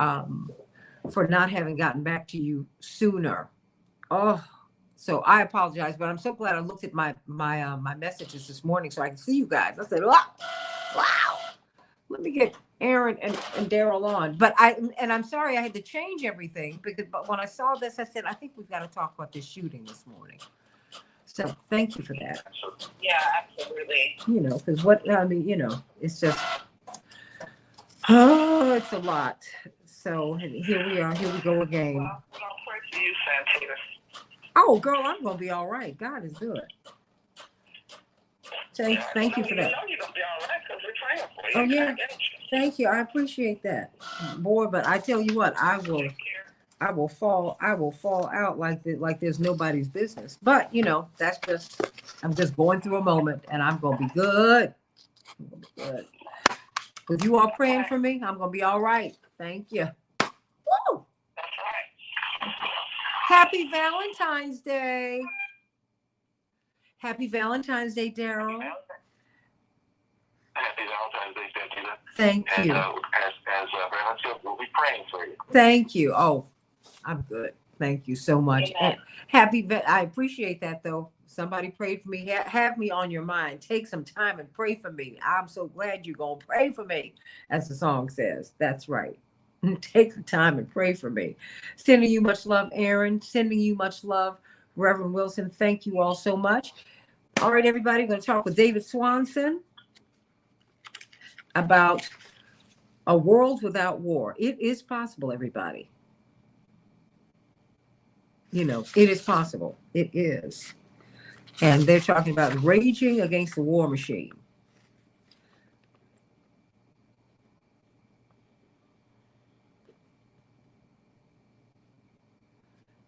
not having gotten back to you sooner. Oh, so I apologize, but I'm so glad I looked at my messages this morning so I can see you guys. I said, wow, let me get Aaron and Daryl on. But I'm sorry I had to change everything but when I saw this, I said, I think we've got to talk about this shooting this morning. So thank you for that. Yeah, absolutely. You know, because you know, it's just, oh, it's a lot. So here we are. Here we go again. Well, I'll pray for you, Santita. Oh, girl, I'm going to be all right. God is good. Thank you for that. I know you're going to be all right because we're praying for you. Oh, yeah. Thank you. I appreciate that. Boy, but I tell you what, I will fall out like there's nobody's business. But, you know, I'm just going through a moment and I'm going to be good. I'm going to be good. With you all praying for me, I'm going to be all right. Thank you. Woo! That's right. Happy Valentine's Day. Happy Valentine's Day, Daryl. Happy Valentine's Day, Santita. Thank you. And as Brandon said, we'll be praying for you. Thank you. Oh, I'm good. Thank you so much. And I appreciate that, though. Somebody prayed for me. Have me on your mind. Take some time and pray for me. I'm so glad you're going to pray for me, as the song says. That's right. Take the time and pray for me. Sending you much love, Aaron. Sending you much love, Reverend Wilson. Thank you all so much. All right, everybody. I'm going to talk with David Swanson about a world without war. It is possible, everybody. You know, it is possible. It is. And they're talking about raging against the war machine.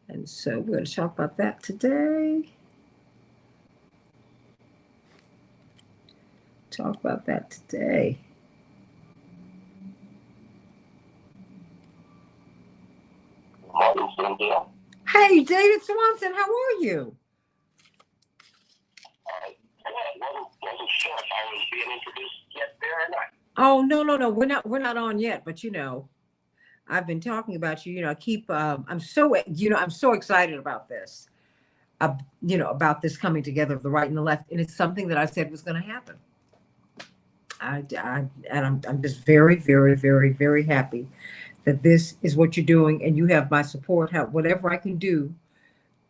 And so we're going to talk about that today. Hey, David Swanson, how are you? Wasn't sure if I was being introduced yet there or not. Oh, no. We're not on yet, but you know, I've been talking about you. You know, I'm so excited about this. You know, about this coming together of the right and the left, and it's something that I said was going to happen. I'm just very, very, very, very happy that this is what you're doing, and you have my support. Whatever I can do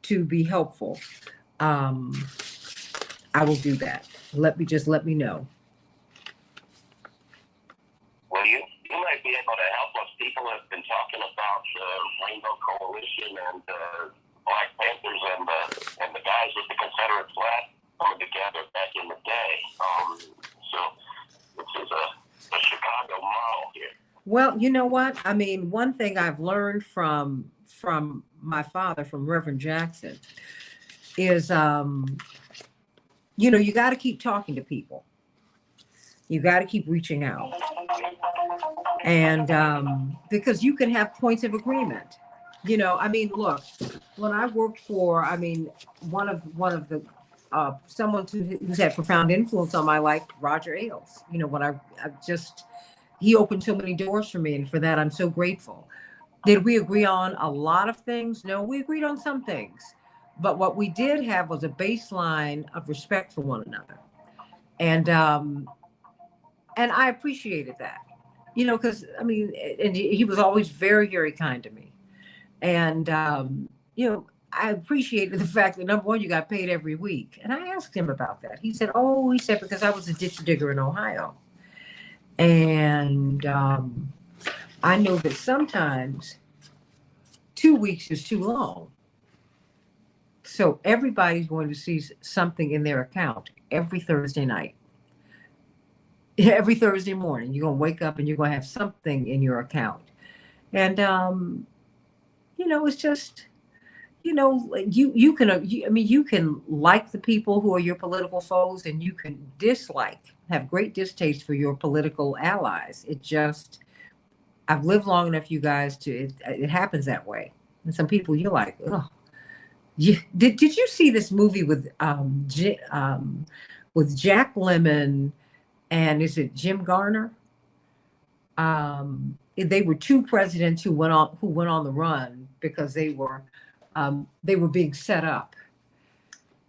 to be helpful, I will do that. Let me know. Well, you might be able to help us. People have been talking about Rainbow Coalition and Black Panthers and the guys with the Confederate flag coming together back in the day. So this is a Chicago model here. Well, you know what? I mean, one thing I've learned from my father, from Reverend Jackson, is you know, you got to keep talking to people. You got to keep reaching out. And because you can have points of agreement. You know, I mean, look, when I worked for, one of the someone who's had profound influence on my life, Roger Ailes. You know, when he opened so many doors for me, and for that I'm so grateful. Did we agree on a lot of things? No, we agreed on some things. But what we did have was a baseline of respect for one another. And I appreciated that, you know, because I mean, and he was always very, very kind to me. And, you know, I appreciated the fact that number one, you got paid every week. And I asked him about that. He said, because I was a ditch digger in Ohio. And I know that sometimes 2 weeks is too long. So everybody's going to see something in their account every Thursday night. Every Thursday morning, you're going to wake up and you're going to have something in your account. And, you know, it's just, you know, you can like the people who are your political foes, and you can have great distaste for your political allies. I've lived long enough, you guys, it happens that way. And some people you're like, oh, did you see this movie with Jack Lemmon and is it Jim Garner? They were two presidents who went on the run because they were being set up,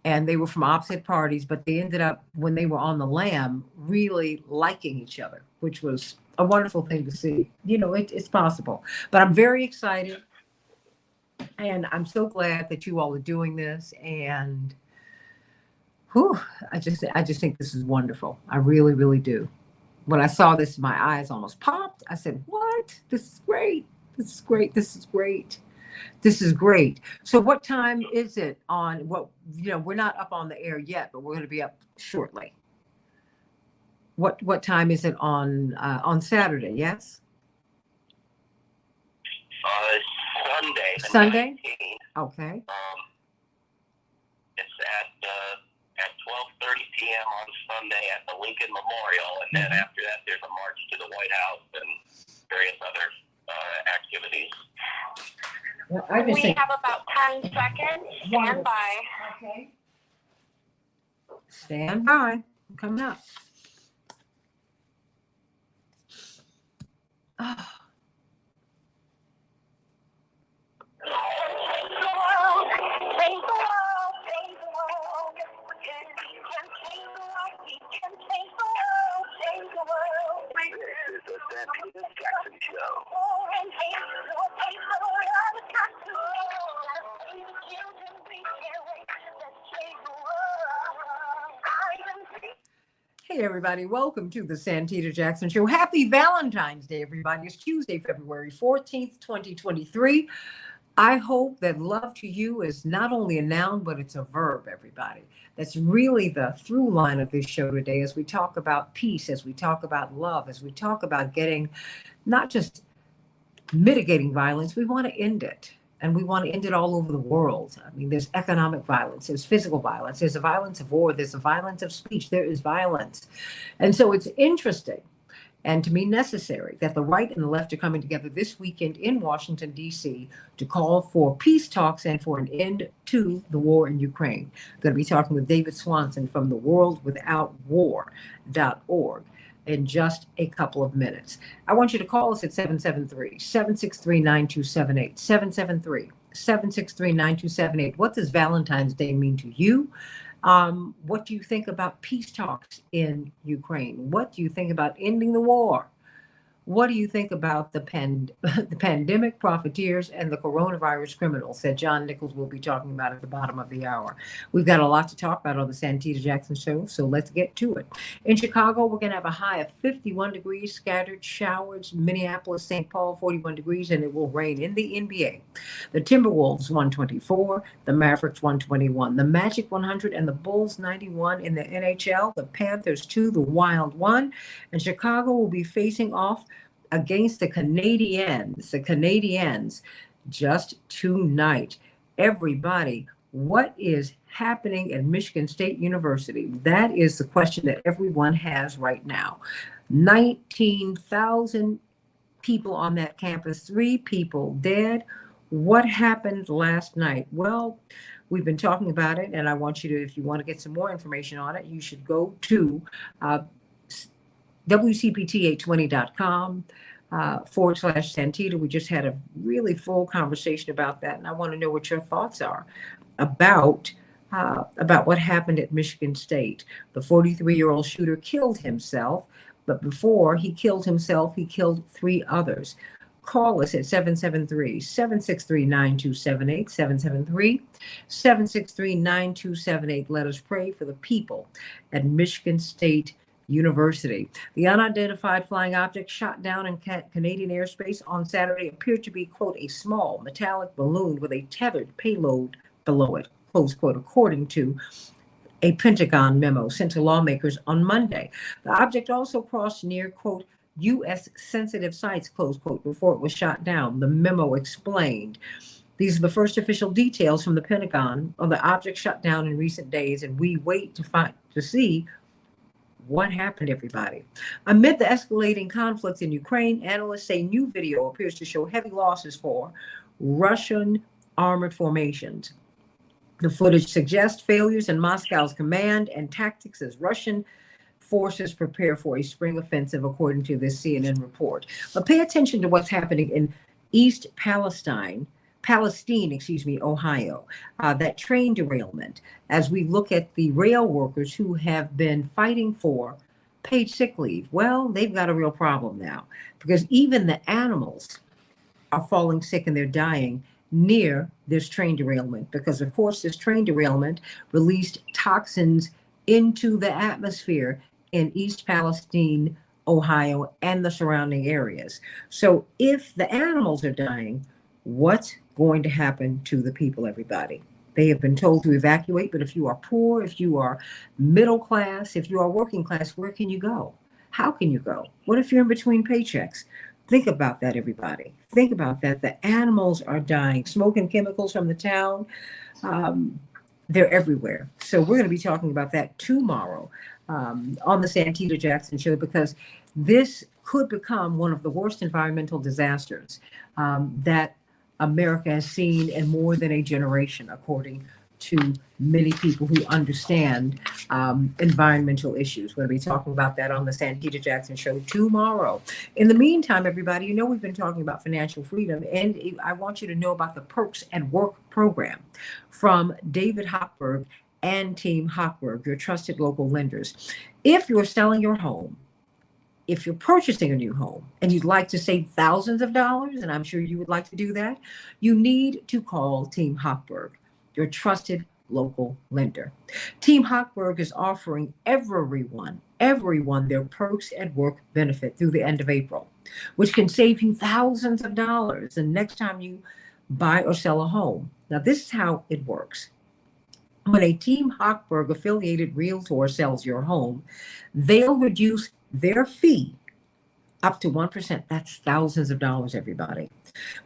and they were from opposite parties, but they ended up, when they were on the lam, really liking each other, which was a wonderful thing to see. You know, it's possible. But I'm very excited, and I'm so glad that you all are doing this. And I just think this is wonderful. I really, really do. When I saw this, my eyes almost popped. I said, what? This is great. This is great. This is great. This is great. So what time is it on we're not up on the air yet, but we're going to be up shortly. What time is it on Saturday? Yes. Sunday. Sunday. 19th. Okay. It's at 12:30 p.m. on Sunday at the Lincoln Memorial, and then after that, there's a march to the White House and various other activities. Well, we have about 10 seconds. Stand by. Okay. Stand by. I'm coming up. Oh. This is the Santita Jackson Show. Hey, everybody. Welcome to the Santita Jackson Show. Happy Valentine's Day, everybody. It's Tuesday, February 14th, 2023. I hope that love to you is not only a noun, but it's a verb, everybody. That's really the through line of this show today as we talk about peace, as we talk about love, as we talk about getting, not just mitigating violence, we want to end it. And we want to end it all over the world. I mean, there's economic violence, there's physical violence, there's a violence of war, there's a violence of speech, there is violence. And so it's interesting and to me necessary that the right and the left are coming together this weekend in Washington, D.C. to call for peace talks and for an end to the war in Ukraine. I'm going to be talking with David Swanson from the worldwithoutwar.org in just a couple of minutes. I want you to call us at 773-763-9278, 773-763-9278. What does Valentine's Day mean to you? What do you think about peace talks in Ukraine? What do you think about ending the war? What do you think about the pandemic profiteers and the coronavirus criminals that John Nichols will be talking about at the bottom of the hour? We've got a lot to talk about on the Santita Jackson Show, so let's get to it. In Chicago, we're going to have a high of 51 degrees, scattered showers. Minneapolis, St. Paul, 41 degrees, and it will rain in the NBA. The Timberwolves, 124. The Mavericks, 121. The Magic, 100. And the Bulls, 91 in the NHL. The Panthers, 2. The Wild, 1. And Chicago will be facing off against the Canadiens just tonight. Everybody, what is happening at Michigan State University? That is the question that everyone has right now. 19,000 people on that campus, 3 people dead. What happened last night? Well, we've been talking about it, and I want you to, if you want to get some more information on it, you should go to WCPT820.com /Santita. We just had a really full conversation about that, and I want to know what your thoughts are about about what happened at Michigan State. The 43-year-old shooter killed himself, but before he killed himself, he killed 3 others. Call us at 773-763-9278, 773-763-9278. Let us pray for the people at Michigan State University. The unidentified flying object shot down in Canadian airspace on Saturday appeared to be, quote, a small metallic balloon with a tethered payload below it, close quote, according to a Pentagon memo sent to lawmakers on Monday. The object also crossed near, quote, U.S. sensitive sites, close quote, before it was shot down. The memo explained. These are the first official details from the Pentagon on the object shut down in recent days, and we wait to see what happened, everybody. Amid the escalating conflict in Ukraine, analysts say new video appears to show heavy losses for Russian armored formations. The footage suggests failures in Moscow's command and tactics as Russian forces prepare for a spring offensive, according to this CNN report. But pay attention to what's happening in East Palestine, Ohio, that train derailment, as we look at the rail workers who have been fighting for paid sick leave. Well, they've got a real problem now because even the animals are falling sick and they're dying near this train derailment because, of course, this train derailment released toxins into the atmosphere in East Palestine, Ohio, and the surrounding areas. So if the animals are dying, what's going to happen to the people, everybody? They have been told to evacuate, but if you are poor, if you are middle class, if you are working class, where can you go? How can you go? What if you're in between paychecks? Think about that, everybody. Think about that. The animals are dying. Smoke and chemicals from the town, they're everywhere. So we're going to be talking about that tomorrow on the Santita Jackson Show, because this could become one of the worst environmental disasters that America has seen in more than a generation, according to many people who understand environmental issues. We'll be talking about that on the Santita Jackson Show tomorrow. In the meantime, everybody, you know we've been talking about financial freedom, and I want you to know about the Perks at Work program from David Hochberg and Team Hochberg, your trusted local lenders. If you're selling your home, if you're purchasing a new home and you'd like to save thousands of dollars, and I'm sure you would like to do that, you need to call Team Hochberg, your trusted local lender. Team Hochberg is offering everyone their Perks at Work benefit through the end of April, which can save you thousands of dollars the next time you buy or sell a home. Now, this is how it works. When a Team Hochberg affiliated realtor sells your home, they'll reduce their fee up to 1%. That's thousands of dollars, everybody.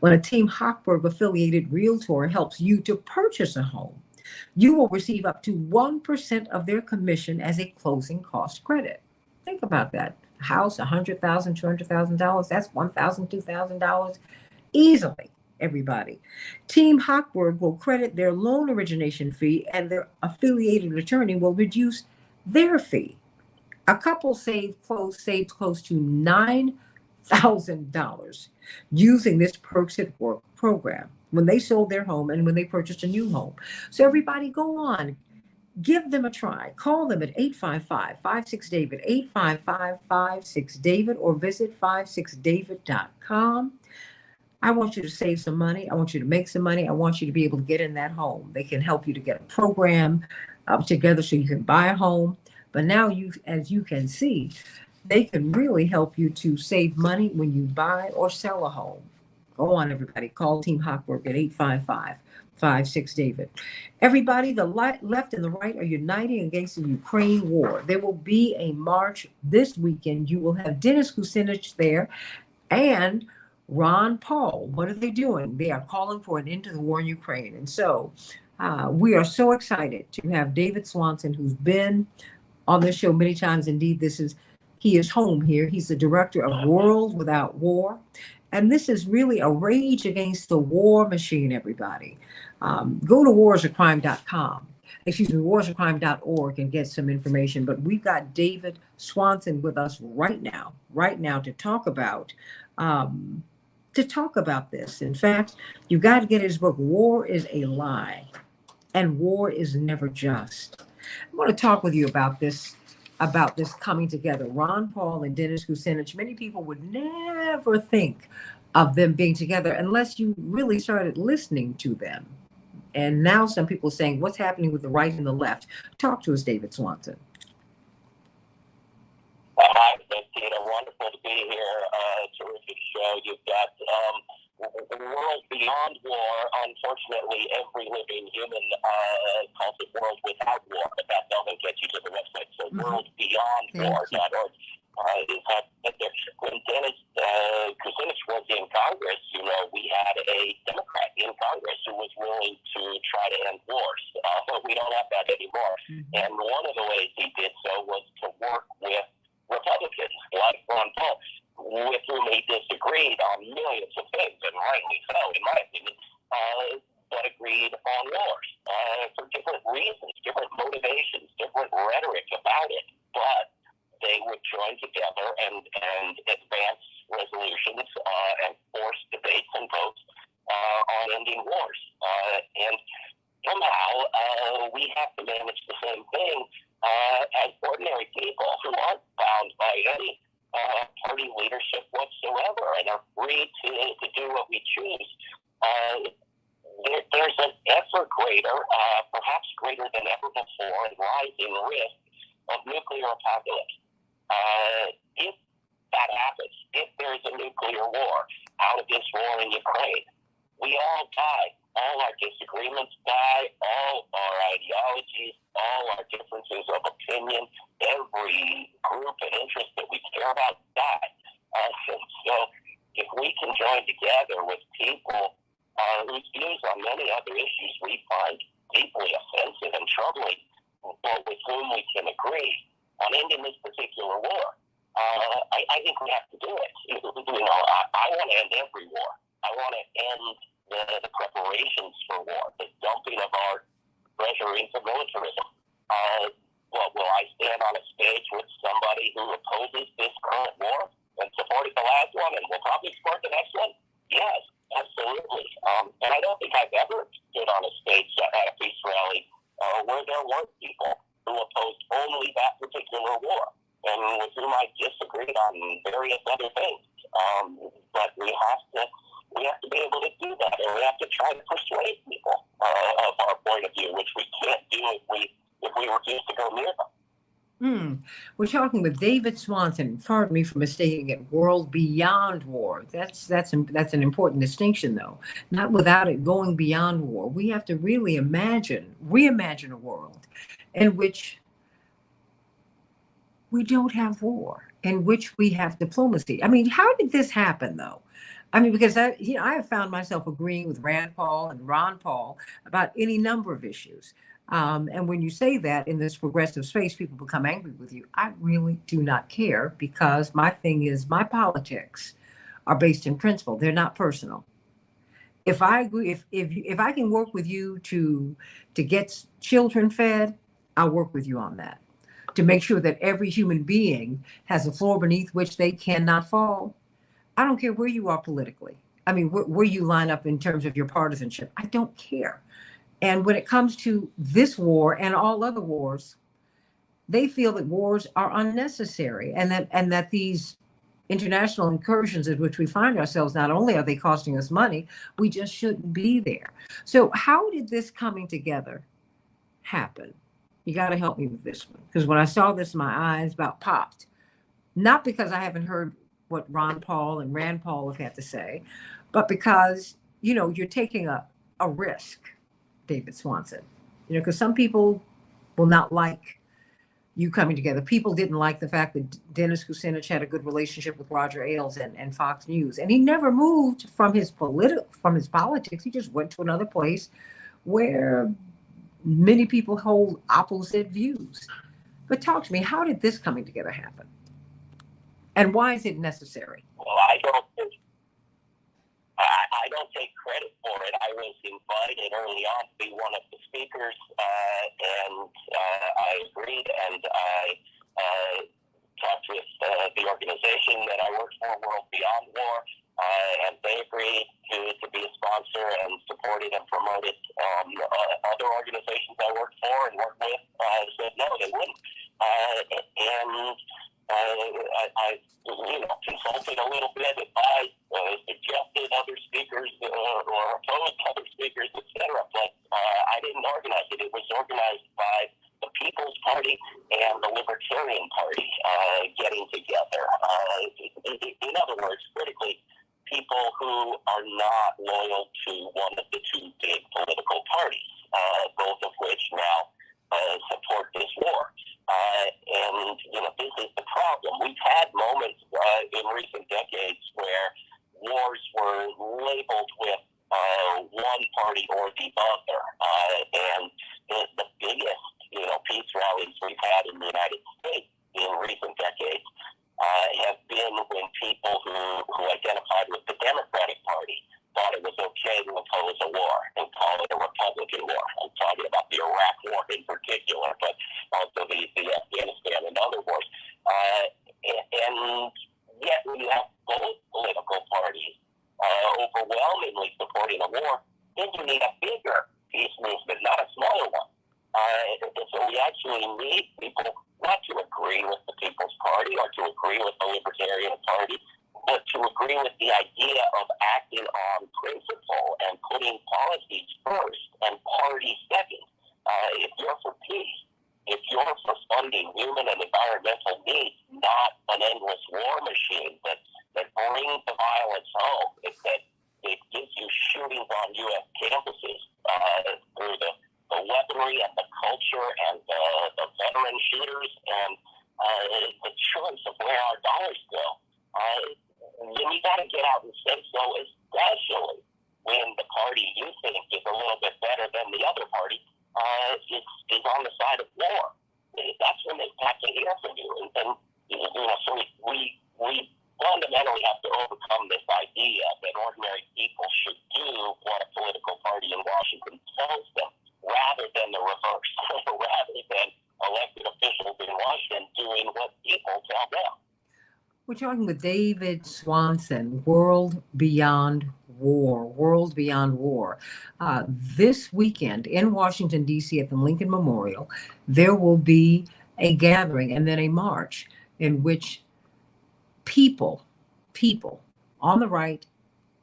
When a Team Hochberg affiliated realtor helps you to purchase a home, you will receive up to 1% of their commission as a closing cost credit. Think about that. A house, $100,000, $200,000, that's $1,000, $2,000 easily, everybody. Team Hochberg will credit their loan origination fee, and their affiliated attorney will reduce their fee. A couple saved close to $9,000 using this Perks at Work program when they sold their home and when they purchased a new home. So everybody, go on, give them a try. Call them at 855-56-DAVID, 855-56-DAVID, or visit 56david.com. I want you to save some money. I want you to make some money. I want you to be able to get in that home. They can help you to get a program together so you can buy a home. But now, as you can see, they can really help you to save money when you buy or sell a home. Go on, everybody. Call Team Hochberg at 855-56-DAVID. Everybody, the left and the right are uniting against the Ukraine war. There will be a march this weekend. You will have Dennis Kucinich there and Ron Paul. What are they doing? They are calling for an end to the war in Ukraine. And so we are so excited to have David Swanson, who's been on this show many times. Indeed, he is home here. He's the director of World Without War. And this is really a rage against the war machine, everybody. Go to warsacrime.com. warsacrime.org, and get some information. But we've got David Swanson with us right now to talk about this. In fact, you've got to get his book, War is a Lie. And war is never just. I want to talk with you about this coming together. Ron Paul and Dennis Kucinich. Many people would never think of them being together unless you really started listening to them. And now some people are saying, what's happening with the right and the left? Talk to us, David Swanson. Hi, Santita. Wonderful to be here. Terrific show. You've got World Beyond War. Unfortunately, every living human calls it World Without War, but that doesn't get you to the website. So worldbeyondwar.org is how to get there. When Dennis Kucinich was in Congress, we had a Democrat in Congress who was willing to try to end wars. But we don't have that anymore. And one of the ways he did so was to work with Republicans like Ron Paul, with whom he disagreed on millions of things, and rightly so, in my opinion, but agreed on wars for different reasons, different motivations, different rhetoric about it. But they would join together and advance resolutions and force debates and votes on ending wars. And somehow we have to manage the same thing as ordinary people who aren't bound by any party leadership whatsoever and are free to do what we choose. There's an ever greater, perhaps greater than ever before, and rising risk of nuclear apocalypse. If that happens, if there's a nuclear war out of this war in Ukraine, we all die. All our disagreements die, all our ideologies, all our differences of opinion, every group and interest that we care about die. So if we can join together with people whose views on many other issues we find deeply offensive and troubling, but with whom we can agree on ending this particular war, I think we have to do it. I want to end every war. I want to end the preparations for war, the dumping of our treasure into militarism. Well, will I stand on a stage with somebody who opposes this current war and supported the last one and will probably support the next one? Yes, absolutely. And I don't think I've ever stood on a stage at a peace rally where there weren't people who opposed only that particular war and with whom I disagreed on various other things. But we have to be able to do that, and we have to try to persuade people of our point of view, which we can't do if we refuse to go near them. We're talking with David Swanson. Pardon me for mistaking it. World Beyond War. That's an important distinction, though. Not without it going beyond war. We have to really reimagine a world in which we don't have war, in which we have diplomacy. I mean, how did this happen, though? I mean, because I have found myself agreeing with Rand Paul and Ron Paul about any number of issues. And when you say that in this progressive space, people become angry with you. I really do not care, because my thing is, my politics are based in principle. They're not personal. If I agree, if I can work with you to get children fed, I'll work with you on that. To make sure that every human being has a floor beneath which they cannot fall. I don't care where you are politically. I mean, where you line up in terms of your partisanship. I don't care. And when it comes to this war and all other wars, they feel that wars are unnecessary, and that these international incursions in which we find ourselves, not only are they costing us money, we just shouldn't be there. So how did this coming together happen? You got to help me with this one, because when I saw this, my eyes about popped. Not because I haven't heard what Ron Paul and Rand Paul have had to say, but because, you're taking a risk, David Swanson. Because some people will not like you coming together. People didn't like the fact that Dennis Kucinich had a good relationship with Roger Ailes and Fox News, and he never moved from his politics. He just went to another place where many people hold opposite views. But talk to me, how did this coming together happen? And why is it necessary? Well, I don't take credit for it. I was invited early on to be one of the speakers, and I agreed, and I talked with the organization that I worked for, World Beyond War, and they agreed to be a sponsor. together and supported and promoted. Other organizations I worked for and worked with said no, they wouldn't. And I consulted a little bit, advised, suggested other speakers or opposed other speakers, etc. But I didn't organize it. It was organized by the People's Party and the Libertarian Party getting together. In other words, critically, people who are not loyal to one of the two big political parties, both of which now support this war. And, this is the problem. We've had moments in recent decades where wars were labeled with one party or the other. And the biggest, peace rallies we've had in the United States in recent decades have been when people who identified with the Democratic Party thought it was okay to oppose a war and call it a Republican war. I'm talking about the Iraq War in particular, but also the Afghanistan and other wars. And yet we have both political parties overwhelmingly supporting a war, then you need a bigger peace movement, not a smaller one. So we actually need people not to agree with the People's Party or to agree with the Libertarian Party, but to agree with the idea of acting on principle and putting policies first and party second. If you're for peace, if you're for funding human and environmental needs, not an endless war machine that brings the violence home, that it gives you shootings on U.S. campuses through the weaponry and the culture and the veteran shooters and the choice of where our dollars go. Then you got to get out and say so, especially when the party you think is a little bit better than the other party is on the side of war. That's when they have to hear from you. And so we fundamentally have to overcome this idea that ordinary people should do what a political party in Washington tells them, rather than the reverse, rather than elected officials in Washington doing what people tell them. We're talking with David Swanson, World Beyond War, World Beyond War. This weekend in Washington, D.C. at the Lincoln Memorial, there will be a gathering and then a march in which people on the right,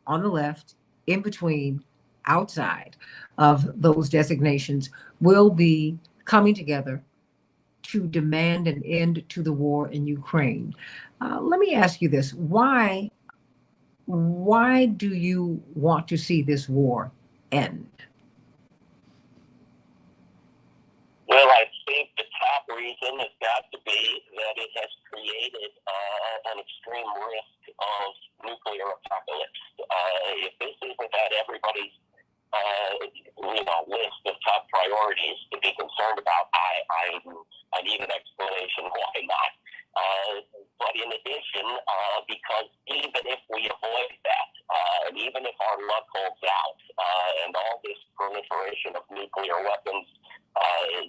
on the left, in between, outside of those designations will be coming together to demand an end to the war in Ukraine. Let me ask you this. Why do you want to see this war end? Well, I think the top reason has got to be that it has created an extreme risk of nuclear apocalypse. If this isn't at everybody's list of top priorities to be concerned about, I need an explanation why not. But in addition, because even if we avoid that, and even if our luck holds out, and all this proliferation of nuclear weapons,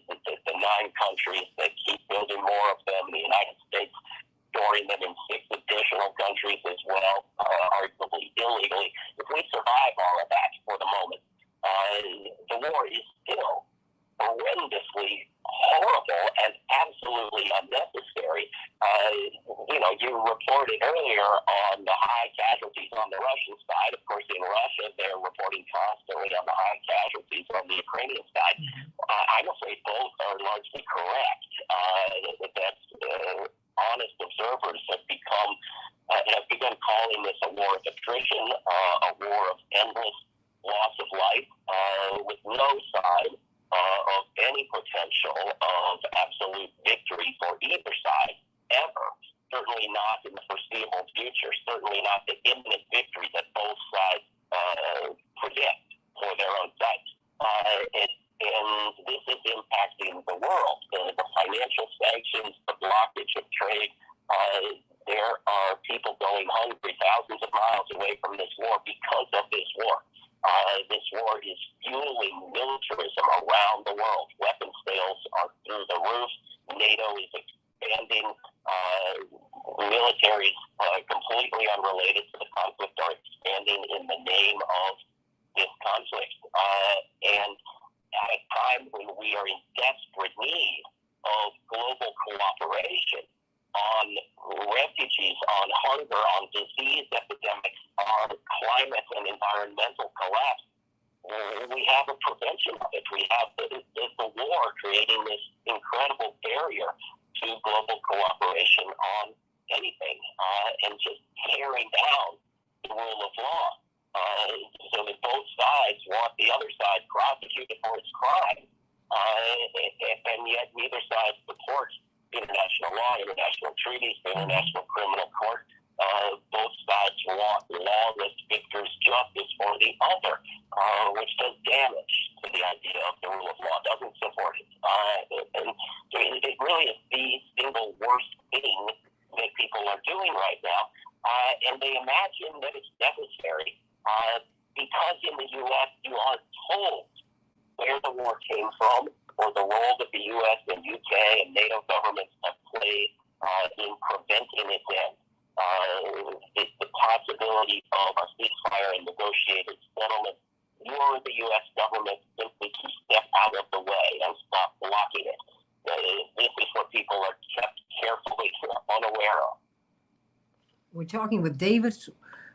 the 9 countries that keep building more of them, the United States storing them in 6 additional countries as well, arguably illegally, if we survive all of that for the moment, the war is still horrendously horrible and absolutely unnecessary. You reported earlier on the high casualties on the Russian side. Of course, in Russia, they're reporting constantly on the high casualties on the Ukrainian side. I'm afraid both are largely correct. That honest observers have begun calling this a war of attrition, a war of endless loss of life, with no sign of any potential of absolute victory for either side ever. Certainly not in the foreseeable future. Certainly not the imminent victory that both sides predict for their own sides. And this is impacting the world. The financial sanctions, the blockage of trade. There are people going hungry thousands of miles away from this war because of this war. This war is fueling militarism around the world. Weapons sales are through the roof. NATO is expanding. Militaries completely unrelated to the conflict are expanding in the name of this conflict. And at a time when we are in desperate need of global cooperation on refugees, on hunger, on disease epidemics, on climate and environmental collapse, we have a prevention of it. We have the war creating this incredible barrier to global cooperation on anything, and just tearing down the rule of law. So that both sides want the other side prosecuted for its crime, and yet neither side supports international law, international treaties, the International Criminal Court. Both sides want lawless victors' justice for the other, which does damage to the idea of the rule of law, doesn't support it. And so it really is the single worst thing that people are doing right now, and they imagine that it's necessary because in the U.S. you are told where the war came from or the role that the U.S. and U.K. and NATO governments have played in preventing its end. It's the possibility of a ceasefire and negotiated settlement. You are the U.S. government simply to step out of the way and stop blocking it. This is what people are kept carefully unaware of. We're talking with David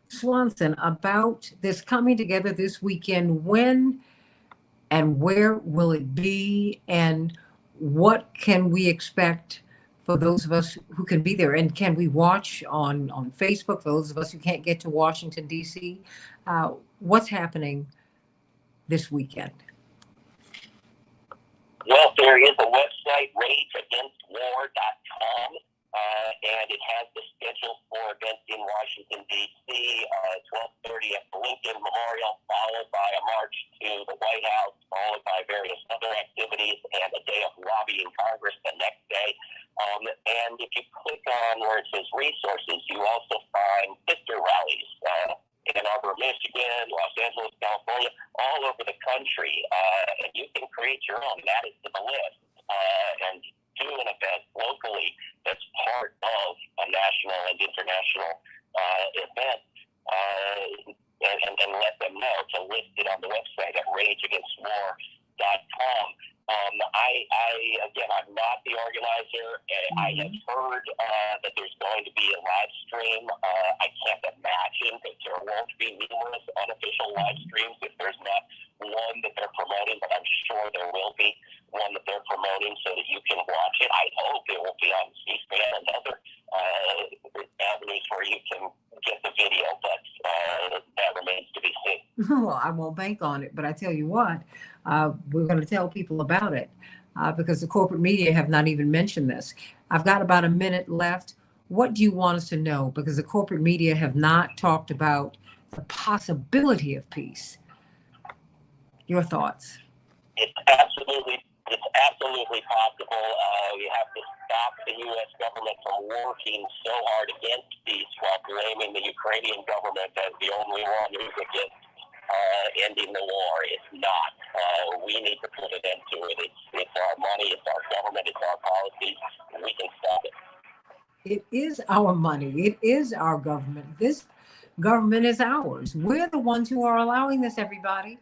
Swanson about this coming together this weekend. When and where will it be, and what can we expect for those of us who can be there? And can we watch on Facebook for those of us who can't get to Washington, D.C.? What's happening this weekend? Well, there is a website, rageagainstwar.com, and it has the schedule for events in Washington, D.C., 12:30 at the Lincoln Memorial, followed by a march to the White House, followed by various other activities, and a day of lobbying Congress the next day. And if you click on where it says resources, you also find sister rallies in Ann Arbor, Michigan, Los Angeles, California, all over the country. And you can create your own, add it to the list, and do an event locally that's part of a national and international event, and let them know to list it on the website at rageagainstwar.com. Again, I'm not the organizer. I have heard that there's going to be a live stream. I can't imagine that there won't be numerous unofficial live streams if there's not one that they're promoting, but I'm sure there will be one that they're promoting so that you can watch it. I hope it will be on C-SPAN and other avenues where you can get the video, but that remains to be seen. Well, I won't bank on it, but I tell you what, we're going to tell people about it because the corporate media have not even mentioned this. I've got about a minute left. What do you want us to know? Because the corporate media have not talked about the possibility of peace. Your thoughts? It's absolutely possible. We have to stop the U.S. government from working so hard against peace while blaming the Ukrainian government as the only one who's against ending the war. It's not. We need to put an end to it. It's our money, it's our government, it's our policies, and we can stop it. It is our money. It is our government. This government is ours. We're the ones who are allowing this, everybody.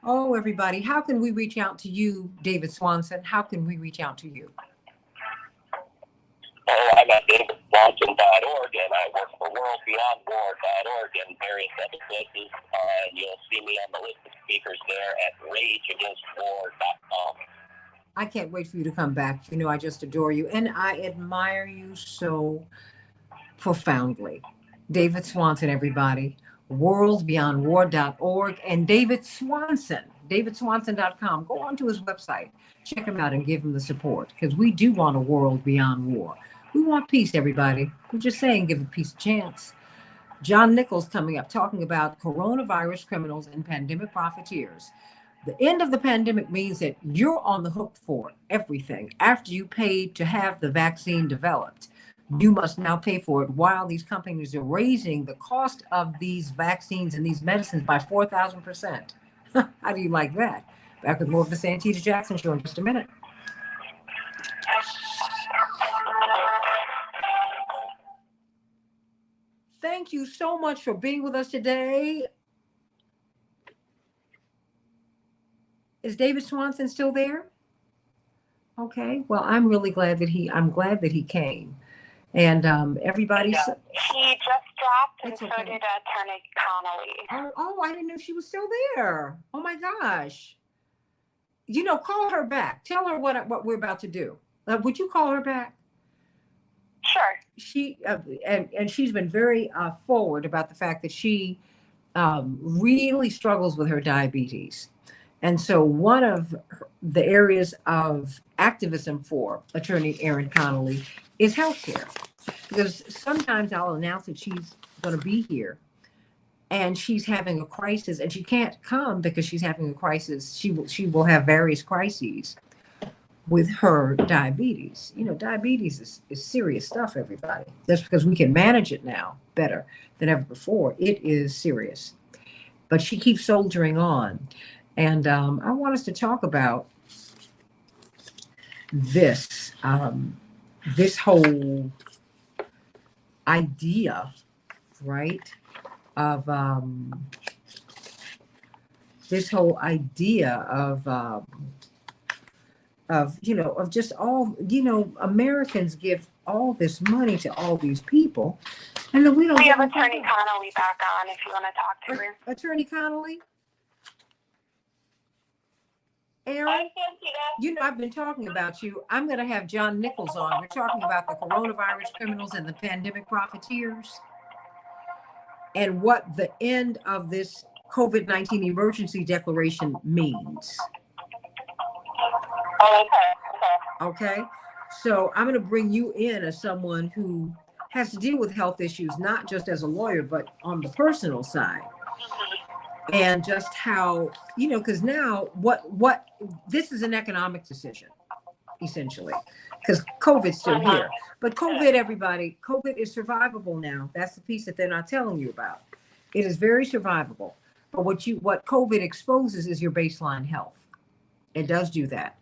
Oh, everybody, how can we reach out to you, David Swanson? How can we reach out to you? Oh, I'm at davidswanson.org, and I work for worldbeyondwar.org and various other places. And you'll see me on the list of speakers there at rageagainstwar.com. I can't wait for you to come back. You know, I just adore you, and I admire you so profoundly. David Swanson, everybody. worldbeyondwar.org, and David Swanson, davidswanson.com. Go onto his website, check him out, and give him the support, because we do want a world beyond war. We want peace, everybody. We're just saying, give peace a chance. John Nichols coming up, talking about coronavirus criminals and pandemic profiteers. The end of the pandemic means that you're on the hook for everything. After you paid to have the vaccine developed, you must now pay for it, while these companies are raising the cost of these vaccines and these medicines by 4,000%. How do you like that? Back with more of the Santita Jackson Show in just a minute. Thank you so much for being with us today. Is David Swanson still there? Okay. Well, I'm glad that he came. And everybody. He just dropped, and It's so okay. did Attorney Connolly. Oh, I didn't know she was still there. Oh my gosh. Call her back. Tell her what we're about to do. Would you call her back? Sure. She and she's been very forward about the fact that she really struggles with her diabetes. And so one of the areas of activism for Attorney Erin Connolly is healthcare. Because sometimes I'll announce that she's going to be here and she's having a crisis and she can't come because she's having a crisis. She will have various crises with her diabetes. Diabetes is serious stuff, everybody. That's because we can manage it now better than ever before. It is serious. But she keeps soldiering on. And I want us to talk about this whole idea, right, of this whole idea of just all, Americans give all this money to all these people, and then we don't. We have Attorney Connolly back on if you want to talk to her. Attorney Connolly. Erin, I've been talking about you. I'm going to have John Nichols on. We're talking about the coronavirus criminals and the pandemic profiteers and what the end of this COVID-19 emergency declaration means. Okay. So I'm going to bring you in as someone who has to deal with health issues, not just as a lawyer, but on the personal side. And just how, because now what this is an economic decision, essentially, because COVID's still here. But COVID is survivable now. That's the piece that they're not telling you about. It is very survivable. But what COVID exposes is your baseline health. It does do that.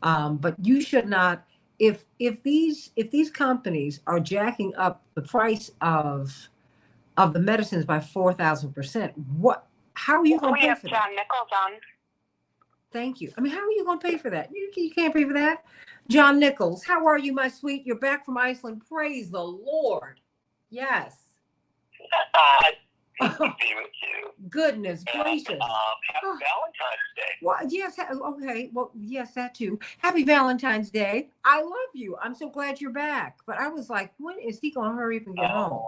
But you should not, if these companies are jacking up the price of the medicines by 4,000%, how are you going to pay for that? We have John Nichols on. Thank you. I mean, how are you going to pay for that? You can't pay for that. John Nichols, how are you, my sweet? You're back from Iceland. Praise the Lord. Yes. Good to be with you. Goodness gracious. Happy Valentine's Day. Well, yes. Okay. Well, yes, that too. Happy Valentine's Day. I love you. I'm so glad you're back. But I was like, when is he going to hurry up and get home?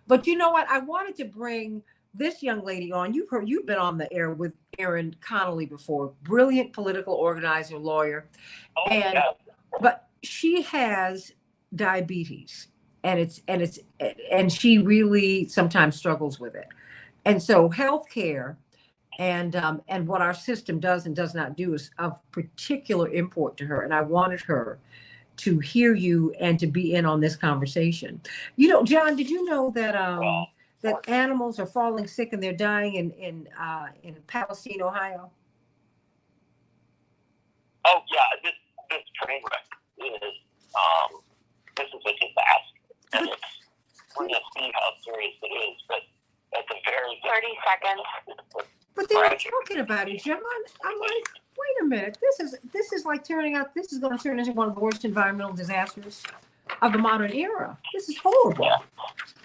But you know what? I wanted to bring this young lady on. You've been on the air with Erin Connolly before. Brilliant political organizer, lawyer. But she has diabetes and she really sometimes struggles with it. And so healthcare and what our system does and does not do is of particular import to her. And I wanted her to hear you and to be in on this conversation. John, did you know that that animals are falling sick and they're dying in Palestine, Ohio? Oh yeah, this train wreck is this is a disaster, and we're gonna see how serious it is. But at the very 30 seconds. But they were talking about it, John. I'm like, wait a minute. This is like this is going to turn into one of the worst environmental disasters of the modern era. This is horrible. Yeah.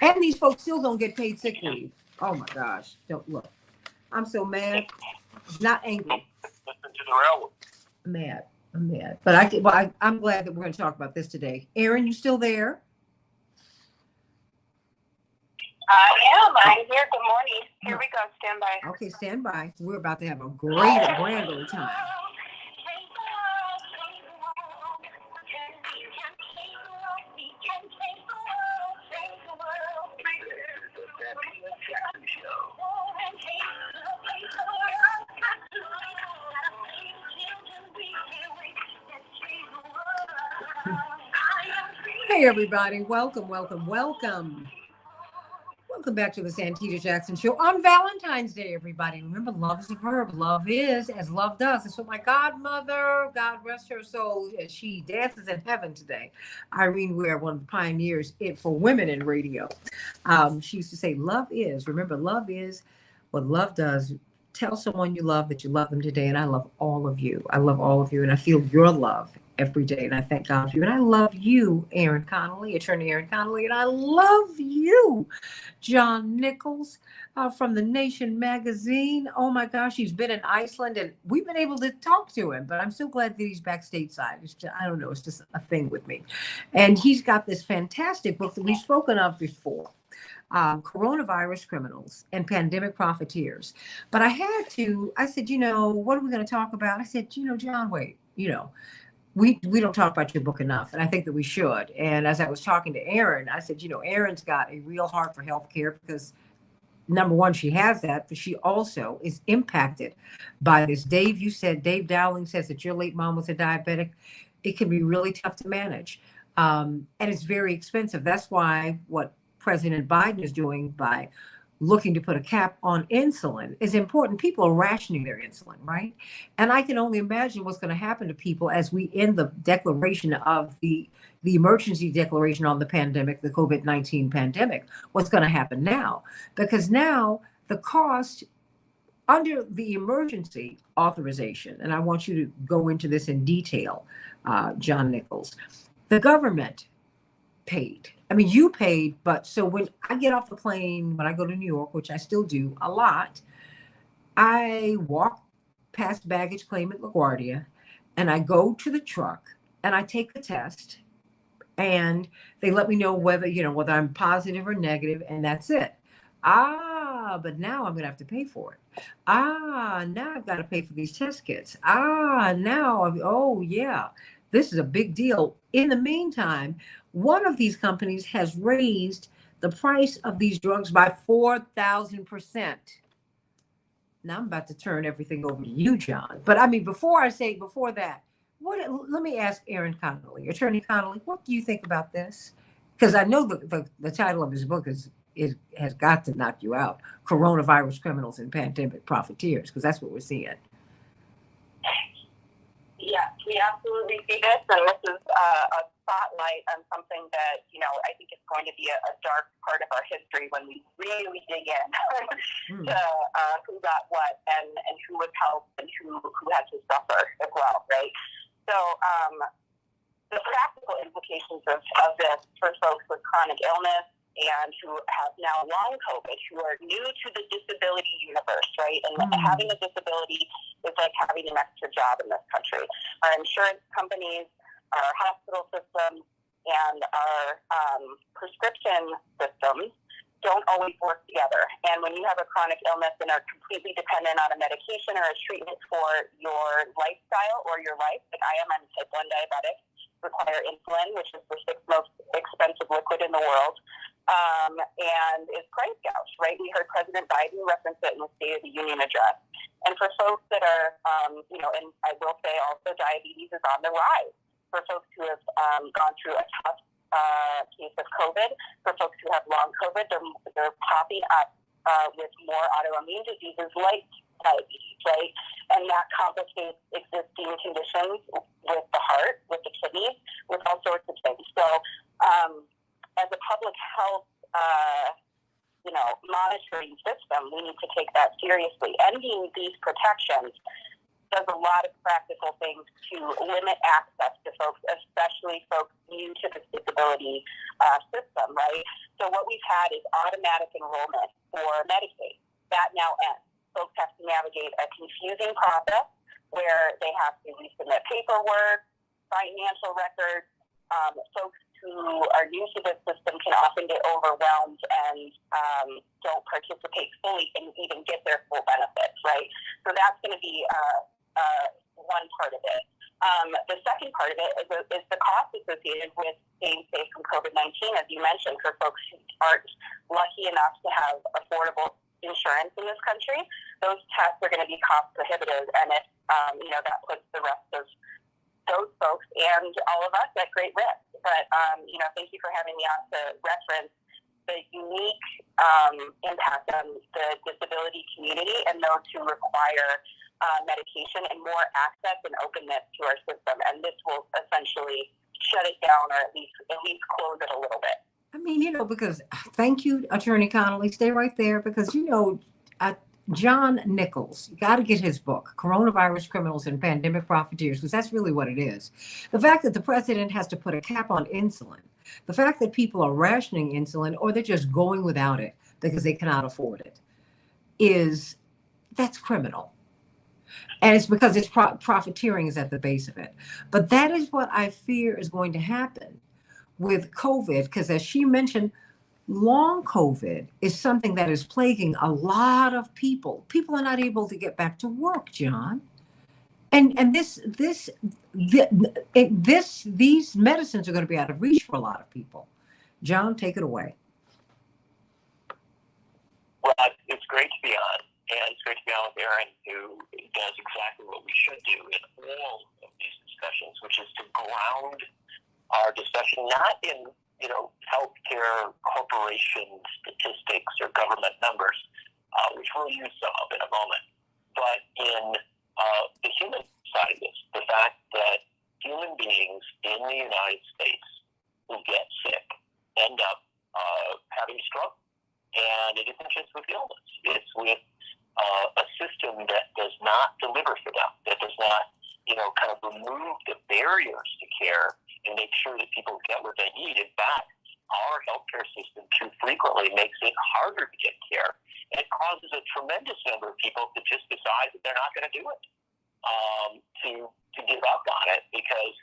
And these folks still don't get paid sick leave. Oh my gosh. Don't look. I'm so mad. Not angry. Listen to the railroad. I'm mad. But I'm glad that we're going to talk about this today. Erin, you still there? I am. I'm here. Good morning. Here we go. Stand by. Okay, stand by. We're about to have a grand old time. Hey everybody, welcome back to the Santita Jackson Show on Valentine's Day, everybody. Remember, love is a verb. Love is as love does. That's what my godmother, God rest her soul, as she dances in heaven today, Irene Ware, one of the pioneers for women in radio. She used to say, love is what love does tell someone you love that you love them today. And I love all of you. I love all of you. And I feel your love every day. And I thank God for you. And I love you, Aaron Connolly, attorney Aaron Connolly. And I love you, John Nichols, from the Nation magazine. Oh my gosh, he's been in Iceland and we've been able to talk to him, but I'm so glad that he's back stateside. It's just, I don't know, it's just a thing with me. And he's got this fantastic book that we've spoken of before. Coronavirus Criminals and Pandemic Profiteers. But I said, what are we going to talk about? I said, John, wait, we don't talk about your book enough. And I think that we should. And as I was talking to Aaron, I said, Aaron's got a real heart for healthcare because number one, she has that, but she also is impacted by this. Dave Dowling says that your late mom was a diabetic. It can be really tough to manage. And it's very expensive. That's why what President Biden is doing by looking to put a cap on insulin is important. People are rationing their insulin, right? And I can only imagine what's going to happen to people as we end the declaration of the emergency declaration on the pandemic, the COVID-19 pandemic. What's going to happen now? Because now the cost under the emergency authorization, and I want you to go into this in detail, John Nichols, the government paid. I mean, you paid, but so when I get off the plane, when I go to New York, which I still do a lot, I walk past baggage claim at LaGuardia and I go to the truck and I take the test and they let me know whether I'm positive or negative, and that's it. But now I'm going to have to pay for it. Now I've got to pay for these test kits. Oh yeah, this is a big deal. In the meantime, one of these companies has raised the price of these drugs by 4,000%. Now I'm about to turn everything over to you, John. But I mean, before that, let me ask Aaron Connolly, Attorney Connolly, what do you think about this? Because I know the title of his book has got to knock you out. Coronavirus Criminals and Pandemic Profiteers, because that's what we're seeing. Yes, we absolutely see this, and this is a spotlight on something that, I think is going to be a dark part of our history when we really dig in to who got what and who was helped and who had to suffer as well, right? So the practical implications of this for folks with chronic illness and who have now long COVID, who are new to the disability universe, right? And having a disability is like having an extra job in this country. Our insurance companies, our hospital systems, and our prescription systems don't always work together. And when you have a chronic illness and are completely dependent on a medication or a treatment for your lifestyle or your life, like I'm a type 1 diabetic, require insulin, which is the 6th most expensive liquid in the world, and is price gouged, right? We heard President Biden reference it in the State of the Union address. And for folks that are, and I will say also diabetes is on the rise. For folks who have gone through a tough case of COVID, for folks who have long COVID, they're popping up with more autoimmune diseases like diabetes, right? And that complicates existing conditions with the heart, with the kidneys, with all sorts of things. So as a public health, monitoring system, we need to take that seriously. Ending these protections does a lot of practical things to limit access to folks, especially folks new to the disability system, right? So what we've had is automatic enrollment for Medicaid. That now ends. Folks have to navigate a confusing process where they have to resubmit paperwork, financial records. Folks who are new to this system can often get overwhelmed and don't participate fully and even get their full benefits, right? So that's going to be one part of it. The second part of it is the cost associated with staying safe from COVID-19, as you mentioned, for folks who aren't lucky enough to have affordable insurance in this country. Those tests are going to be cost prohibitive, and that puts the rest of those folks and all of us at great risk. But thank you for having me on to reference the unique impact on the disability community and those who require medication and more access and openness to our system. And this will essentially shut it down, or at least close it a little bit. I mean, because thank you, Attorney Connolly. Stay right there because, John Nichols, you got to get his book, Coronavirus Criminals and Pandemic Profiteers, because that's really what it is. The fact that the president has to put a cap on insulin, the fact that people are rationing insulin or they're just going without it because they cannot afford it, that's criminal. And it's because it's profiteering is at the base of it. But that is what I fear is going to happen with COVID, because as she mentioned, long COVID is something that is plaguing a lot of people. People are not able to get back to work, John. And these medicines are going to be out of reach for a lot of people. John, take it away. Well, it's great to be on, and it's great to be on with Erin, who does exactly what we should do in all of these discussions, which is to ground our discussion not in healthcare corporation statistics or government numbers, which we'll use some of in a moment, but in the human side of this, the fact that human beings in the United States who get sick end up having a stroke. And it isn't just with illness. It's with a system that does not deliver for them, that does not, kind of remove the barriers to care and make sure that people get what they need. In fact, our healthcare system too frequently makes it harder to get care. And it causes a tremendous number of people to just decide that they're not going to do it, to give up on it because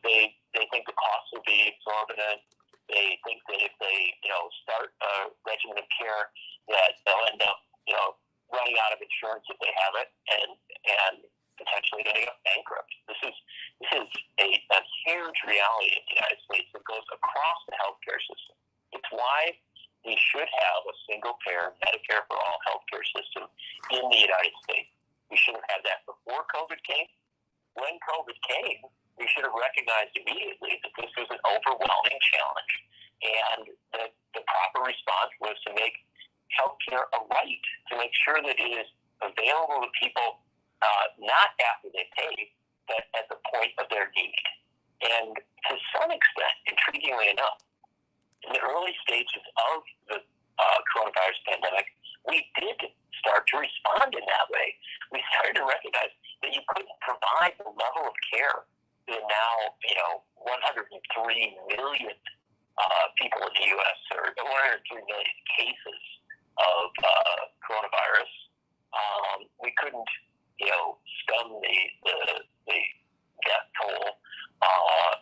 they think the costs will be exorbitant. They think that if they, start a regimen of care, that they'll end up, running out of insurance if they have it, and potentially getting up bankrupt. This is a huge reality in the United States that goes across the healthcare system. It's why we should have a single-payer Medicare for all healthcare system in the United States. We should have had that before COVID came. When COVID came, we should have recognized immediately that this was an overwhelming challenge, and that the proper response was to make healthcare a right, to make sure that it is available to people not after they pay, but at the point of their need. And to some extent, intriguingly enough, in the early stages of the coronavirus pandemic, we did start to respond in that way. We started to recognize that you couldn't provide the level of care that now, 103 million people in the U.S. or 103 million cases of coronavirus. We couldn't, stem the death toll.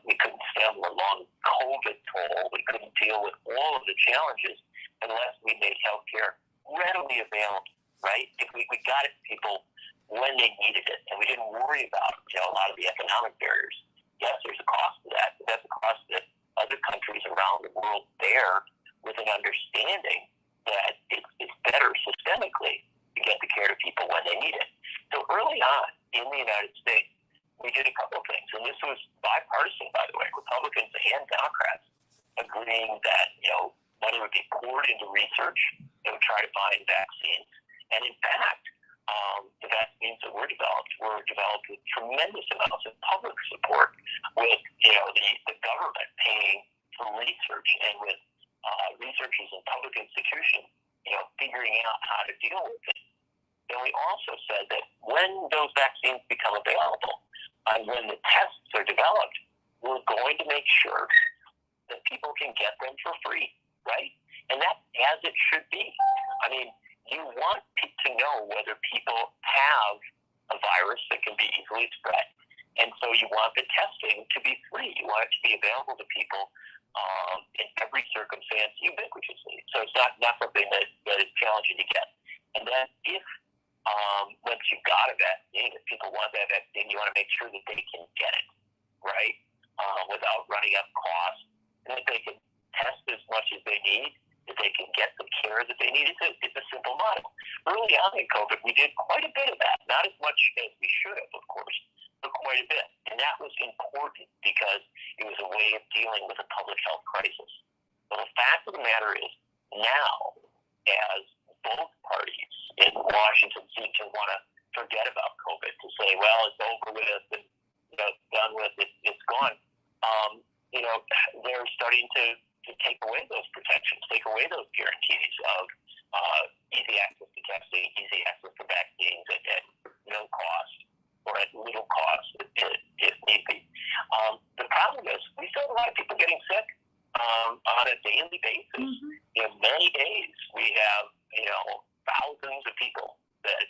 We couldn't stem the long COVID toll. We couldn't deal with all of the challenges unless we made healthcare readily available, right? If we got it to people when they needed it, and we didn't worry about, a lot of the economic barriers. Yes, there's a cost to that, but that's a cost that other countries around the world bear with an understanding that it's better systemically to get the care to people when they need it. So early on in the United States, we did a couple of things, and this was bipartisan, by the way, Republicans and Democrats agreeing that, money would be poured into research. They would try to find vaccines. And in fact, the vaccines that were developed with tremendous amounts of public support, with the government paying for research, and with researchers and public institutions figuring out how to deal with it. And we also said that when those vaccines become available and when the tests are developed, we're going to make sure that people can get them for free, right? And that's as it should be. I mean, you want to know whether people have a virus that can be easily spread. And so you want the testing to be free. You want it to be available to people in every circumstance ubiquitously. So it's not something that is challenging to get. And then if once you've got a vaccine, if people want that vaccine, you want to make sure that they can get it, right? Without running up costs, and that they can test as much as they need, that they can get the care that they need. It's a simple model. Early on in COVID, we did quite a bit of that. Not as much as we should have, of course, but quite a bit. And that was important because it was a way of dealing with a public health crisis. But the fact of the matter is, now, as both parties in Washington seem to want to forget about COVID, to say, well, it's over with and done with, it's gone. They're starting to take away those protections, take away those guarantees of easy access to testing, easy access to vaccines at no cost or at little cost if need be. The problem is we still have a lot of people getting sick on a daily basis. Mhm. In many days, we have thousands of people that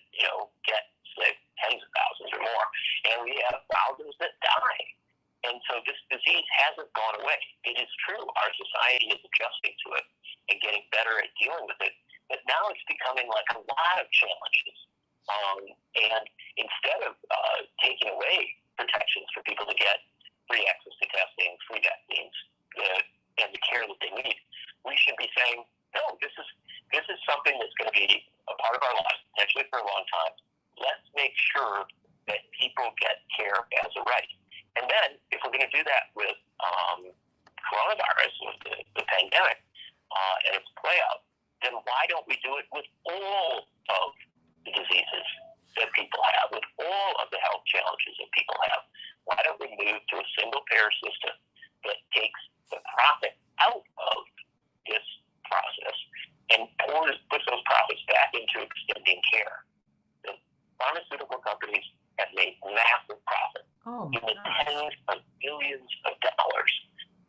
get sick, tens of thousands or more, and we have thousands that die. And so this disease hasn't gone away. It is true our society is adjusting to it and getting better at dealing with it, but now it's becoming like a lot of challenges. And instead of taking away protections for people to get free access to testing, free vaccines, and the care that they need, we should be saying, no, this is something that's going to be a part of our lives, potentially for a long time. Let's make sure that people get care as a right. And then, if we're going to do that with coronavirus, with the pandemic, and its play out, then why don't we do it with all of the diseases that people have, with all of the health challenges that people have? Why don't we move to a single payer system that takes the profit out of this process and puts those profits back into extending care? The pharmaceutical companies have made massive profit Oh, in my the gosh. tens of billions of dollars.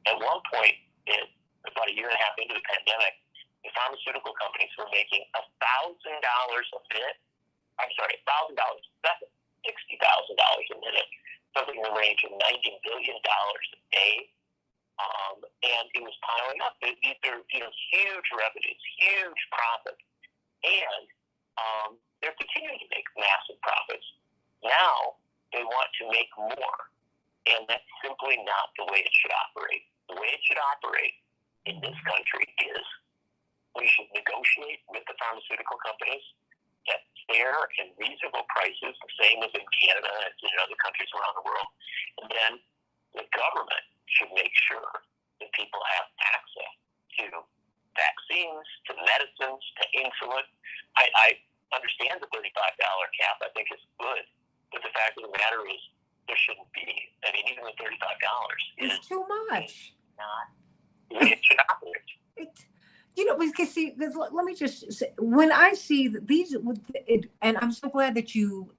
At one point, about a year and a half into the pandemic, the pharmaceutical companies were making $1,000 a minute. I'm sorry, $1,000. That's $60,000 a minute, something in the range of $90 billion a day. And it was piling up. These are huge revenues, huge profits, and they're continuing to make massive profits. Now they want to make more, and that's simply not the way it should operate. The way it should operate in this country is we should negotiate with the pharmaceutical companies at fair and reasonable prices, the same as in Canada and in other countries around the world. And then the government should make sure that people have access to vaccines, to medicines, to insulin. I understand the $35 cap. I think it's good. But the fact of the matter is there shouldn't be. I mean, even the $35 is It's too much. not the way it should operate. Because see, let me just say, when I see that these, and I'm so glad that you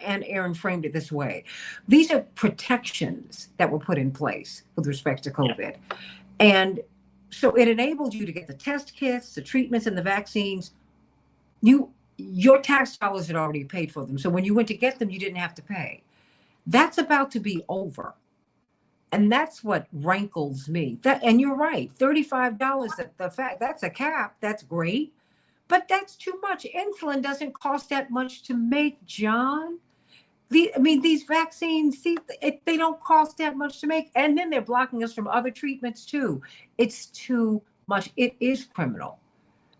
and Aaron framed it this way. These are protections that were put in place with respect to COVID. And so it enabled you to get the test kits, the treatments, and the vaccines. Your tax dollars had already paid for them. So when you went to get them, you didn't have to pay. That's about to be over. And that's what rankles me. And you're right, $35, that's a cap. That's great. But that's too much. Insulin doesn't cost that much to make, John. These vaccines, they don't cost that much to make. And then they're blocking us from other treatments too. It's too much. It is criminal.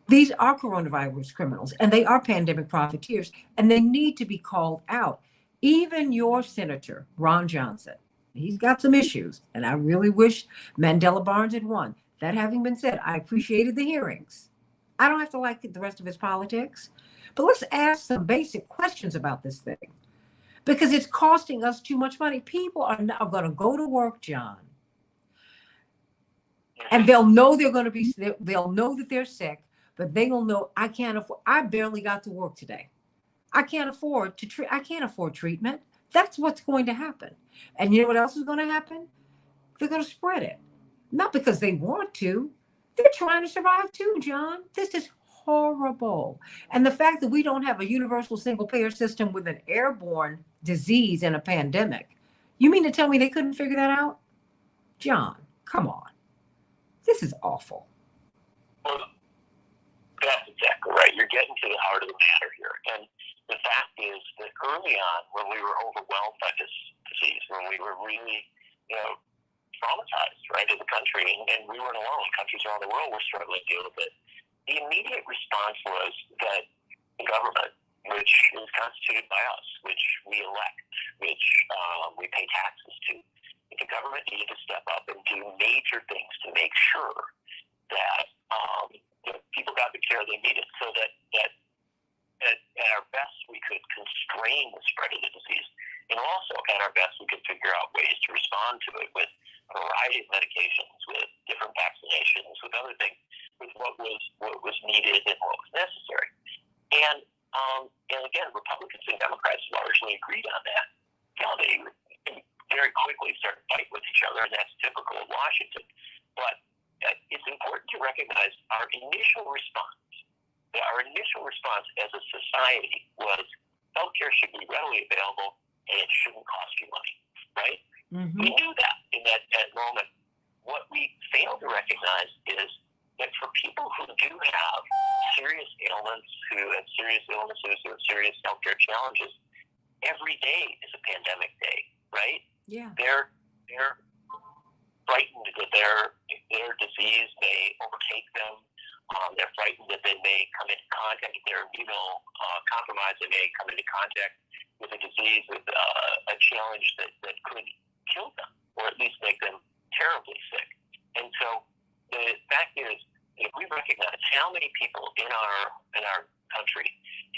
These are coronavirus criminals, and they are pandemic profiteers, and they need to be called out. Even your senator, Ron Johnson, he's got some issues, and I really wish Mandela Barnes had won. That having been said, I appreciated the hearings. I don't have to like the rest of his politics, but let's ask some basic questions about this thing, because it's costing us too much money. People are going to go to work, John, and they'll know they'll know that they're sick, but they will know, I can't afford, I barely got to work today. I can't afford treatment. That's what's going to happen. And you know what else is going to happen? They're going to spread it. Not because they want to. They're trying to survive too, John. This is horrible. And the fact that we don't have a universal single payer system with an airborne disease and a pandemic, you mean to tell me they couldn't figure that out? John, come on. This is awful. Well, that's exactly right. You're getting to the heart of the matter here. And the fact is that early on, when we were overwhelmed by this disease, when we were really, traumatized, right, as a country, and we weren't alone. Countries around the world were struggling to deal with it. The immediate response was that the government, which is constituted by us, which we elect, which we pay taxes to, the government needed to step up and do major things to make sure that people got the care they needed, so that at our best we could constrain the spread of the disease, and also at our best we could figure out ways to respond to it with a variety of medications, with different vaccinations, with other things, with what was needed and what was necessary. And again, Republicans and Democrats largely agreed on that. They very quickly started fighting with each other, and that's typical of Washington. But it's important to recognize our initial response. Our initial response as a society was healthcare should be readily available and it shouldn't cost you money, right? Mm-hmm. We knew that in that moment. What we failed to recognize is that for people who do have serious ailments, who have serious illnesses, who have serious healthcare challenges, every day is a pandemic day, right? Yeah. They're frightened that their disease may overtake them. They're frightened that they may come into contact, if they're immunocompromised, they may come into contact with a disease, with a challenge that could kill them, or at least make them terribly sick. And so the fact is, if we recognize how many people in our country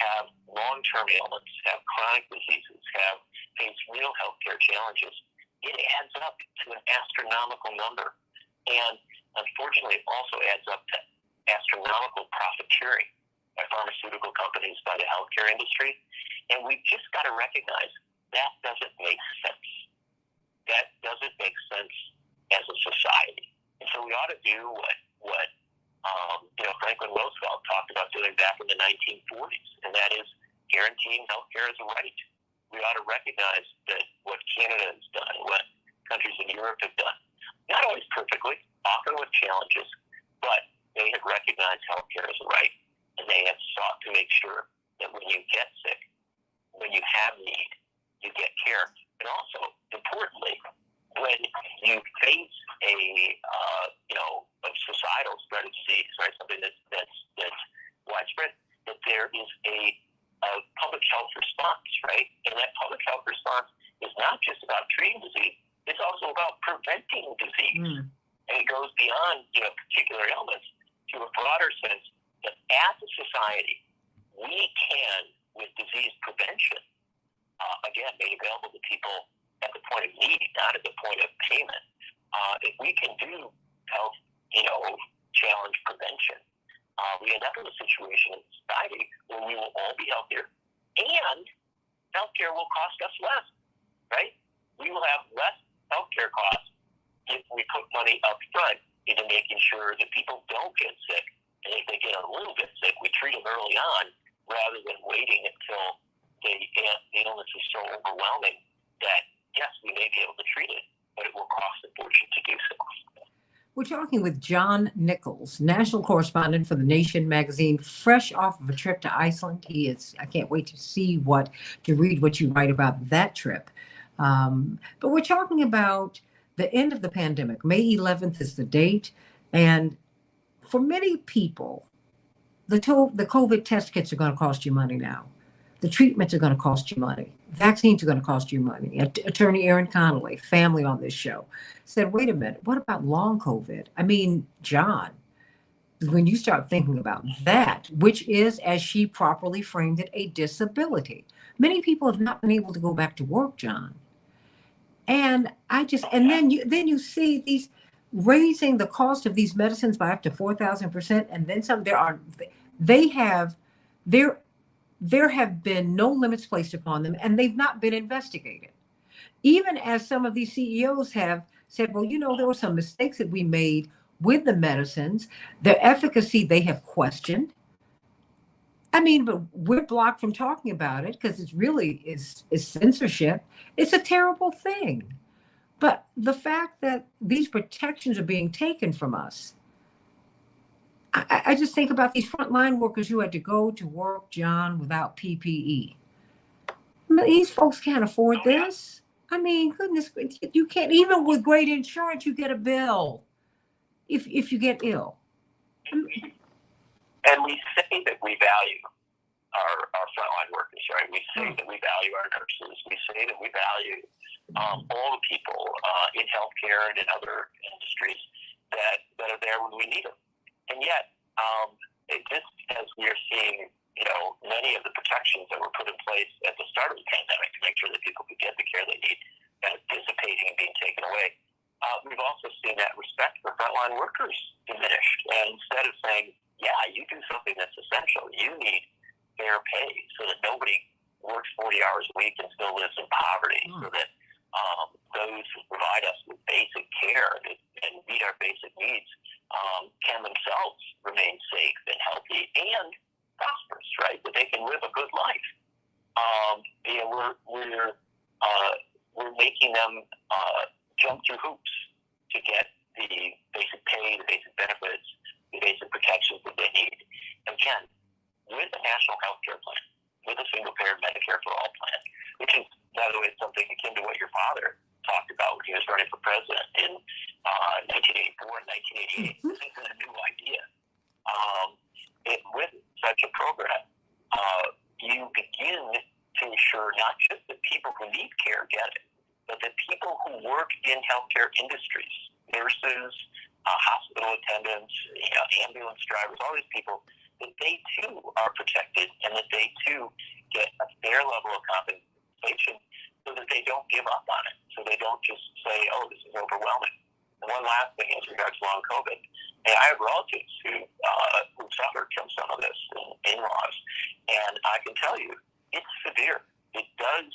have long-term ailments, have chronic diseases, have faced real healthcare challenges, it adds up to an astronomical number. And unfortunately, it also adds up to astronomical profiteering by pharmaceutical companies, by the healthcare industry. And we've just got to recognize that doesn't make sense. That doesn't make sense as a society. And so we ought to do what Franklin Roosevelt talked about doing back in the 1940s, and that is guaranteeing healthcare as a right. We ought to recognize that what Canada has done, what countries in Europe have done, not always perfectly, often with challenges, but they have recognized healthcare as a right, and they have sought to make sure that when you get sick, when you have need, you get care. And also, importantly, when you face a societal spread of disease, right, something that's widespread, that there is a public health response, right? And that public health response is not just about treating disease, it's also about preventing disease. Mm. And it goes beyond, particular ailments to a broader sense that as a society, we can, with disease prevention, again, made available to people at the point of need, not at the point of payment. If we can do health, challenge prevention, we end up in a situation in society where we will all be healthier, and healthcare will cost us less, right? We will have less healthcare costs if we put money up front into making sure that people don't get sick, and if they get a little bit sick, we treat them early on rather than waiting until the illness is so overwhelming that, yes, we may be able to treat it, but it will cost a fortune to do so. We're talking with John Nichols, national correspondent for The Nation magazine, fresh off of a trip to Iceland. I can't wait to read what you write about that trip. But we're talking about the end of the pandemic. May 11th is the date. And for many people, the COVID test kits are going to cost you money now. The treatments are going to cost you money. Vaccines are going to cost you money. Attorney Aaron Connolly, family on this show, said, wait a minute, what about long COVID? I mean, John, when you start thinking about that, which is, as she properly framed it, a disability. Many people have not been able to go back to work, John. And then you see these raising the cost of these medicines by up to 4,000%, and then some. There have been no limits placed upon them, and they've not been investigated. Even as some of these CEOs have said, well, there were some mistakes that we made with the medicines, their efficacy they have questioned. I mean, but we're blocked from talking about it because it's really is censorship. It's a terrible thing. But the fact that these protections are being taken from us, I just think about these frontline workers who had to go to work, John, without PPE. These folks can't afford this. I mean, goodness, you can't, even with great insurance, you get a bill if you get ill. And we say that we value our frontline workers, right? We say that we value our nurses. We say that we value all the people in healthcare and in other industries that are there when we need them. And yet, just as we are seeing, many of the protections that were put in place at the start of the pandemic to make sure that people could get the care they need, kind of dissipating and being taken away, we've also seen that respect for frontline workers diminished. And instead of saying, yeah, you do something that's essential, you need fair pay so that nobody works 40 hours a week and still lives in poverty, so that those who provide us with basic care and meet our basic needs can themselves remain safe and healthy and prosperous, right? That they can live a good life. We're making them jump through hoops to get the basic pay, the basic benefits, the basic protections that they need. Again, with a national health care plan, with a single-payer Medicare for all plan, which is, by the way, something akin to what your father talked about when he was running for president in 1984 and 1988. This isn't a new idea. With such a program, you begin to ensure not just that people who need care get it, but that people who work in healthcare industries, nurses, hospital attendants, ambulance drivers, all these people, that they too are protected and that they too get a fair level of compensation so that they don't give up on it, so they don't just say, oh, this is overwhelming. And one last thing as regards long COVID, and I have relatives who suffered from some of this in-laws, and I can tell you, it's severe. It does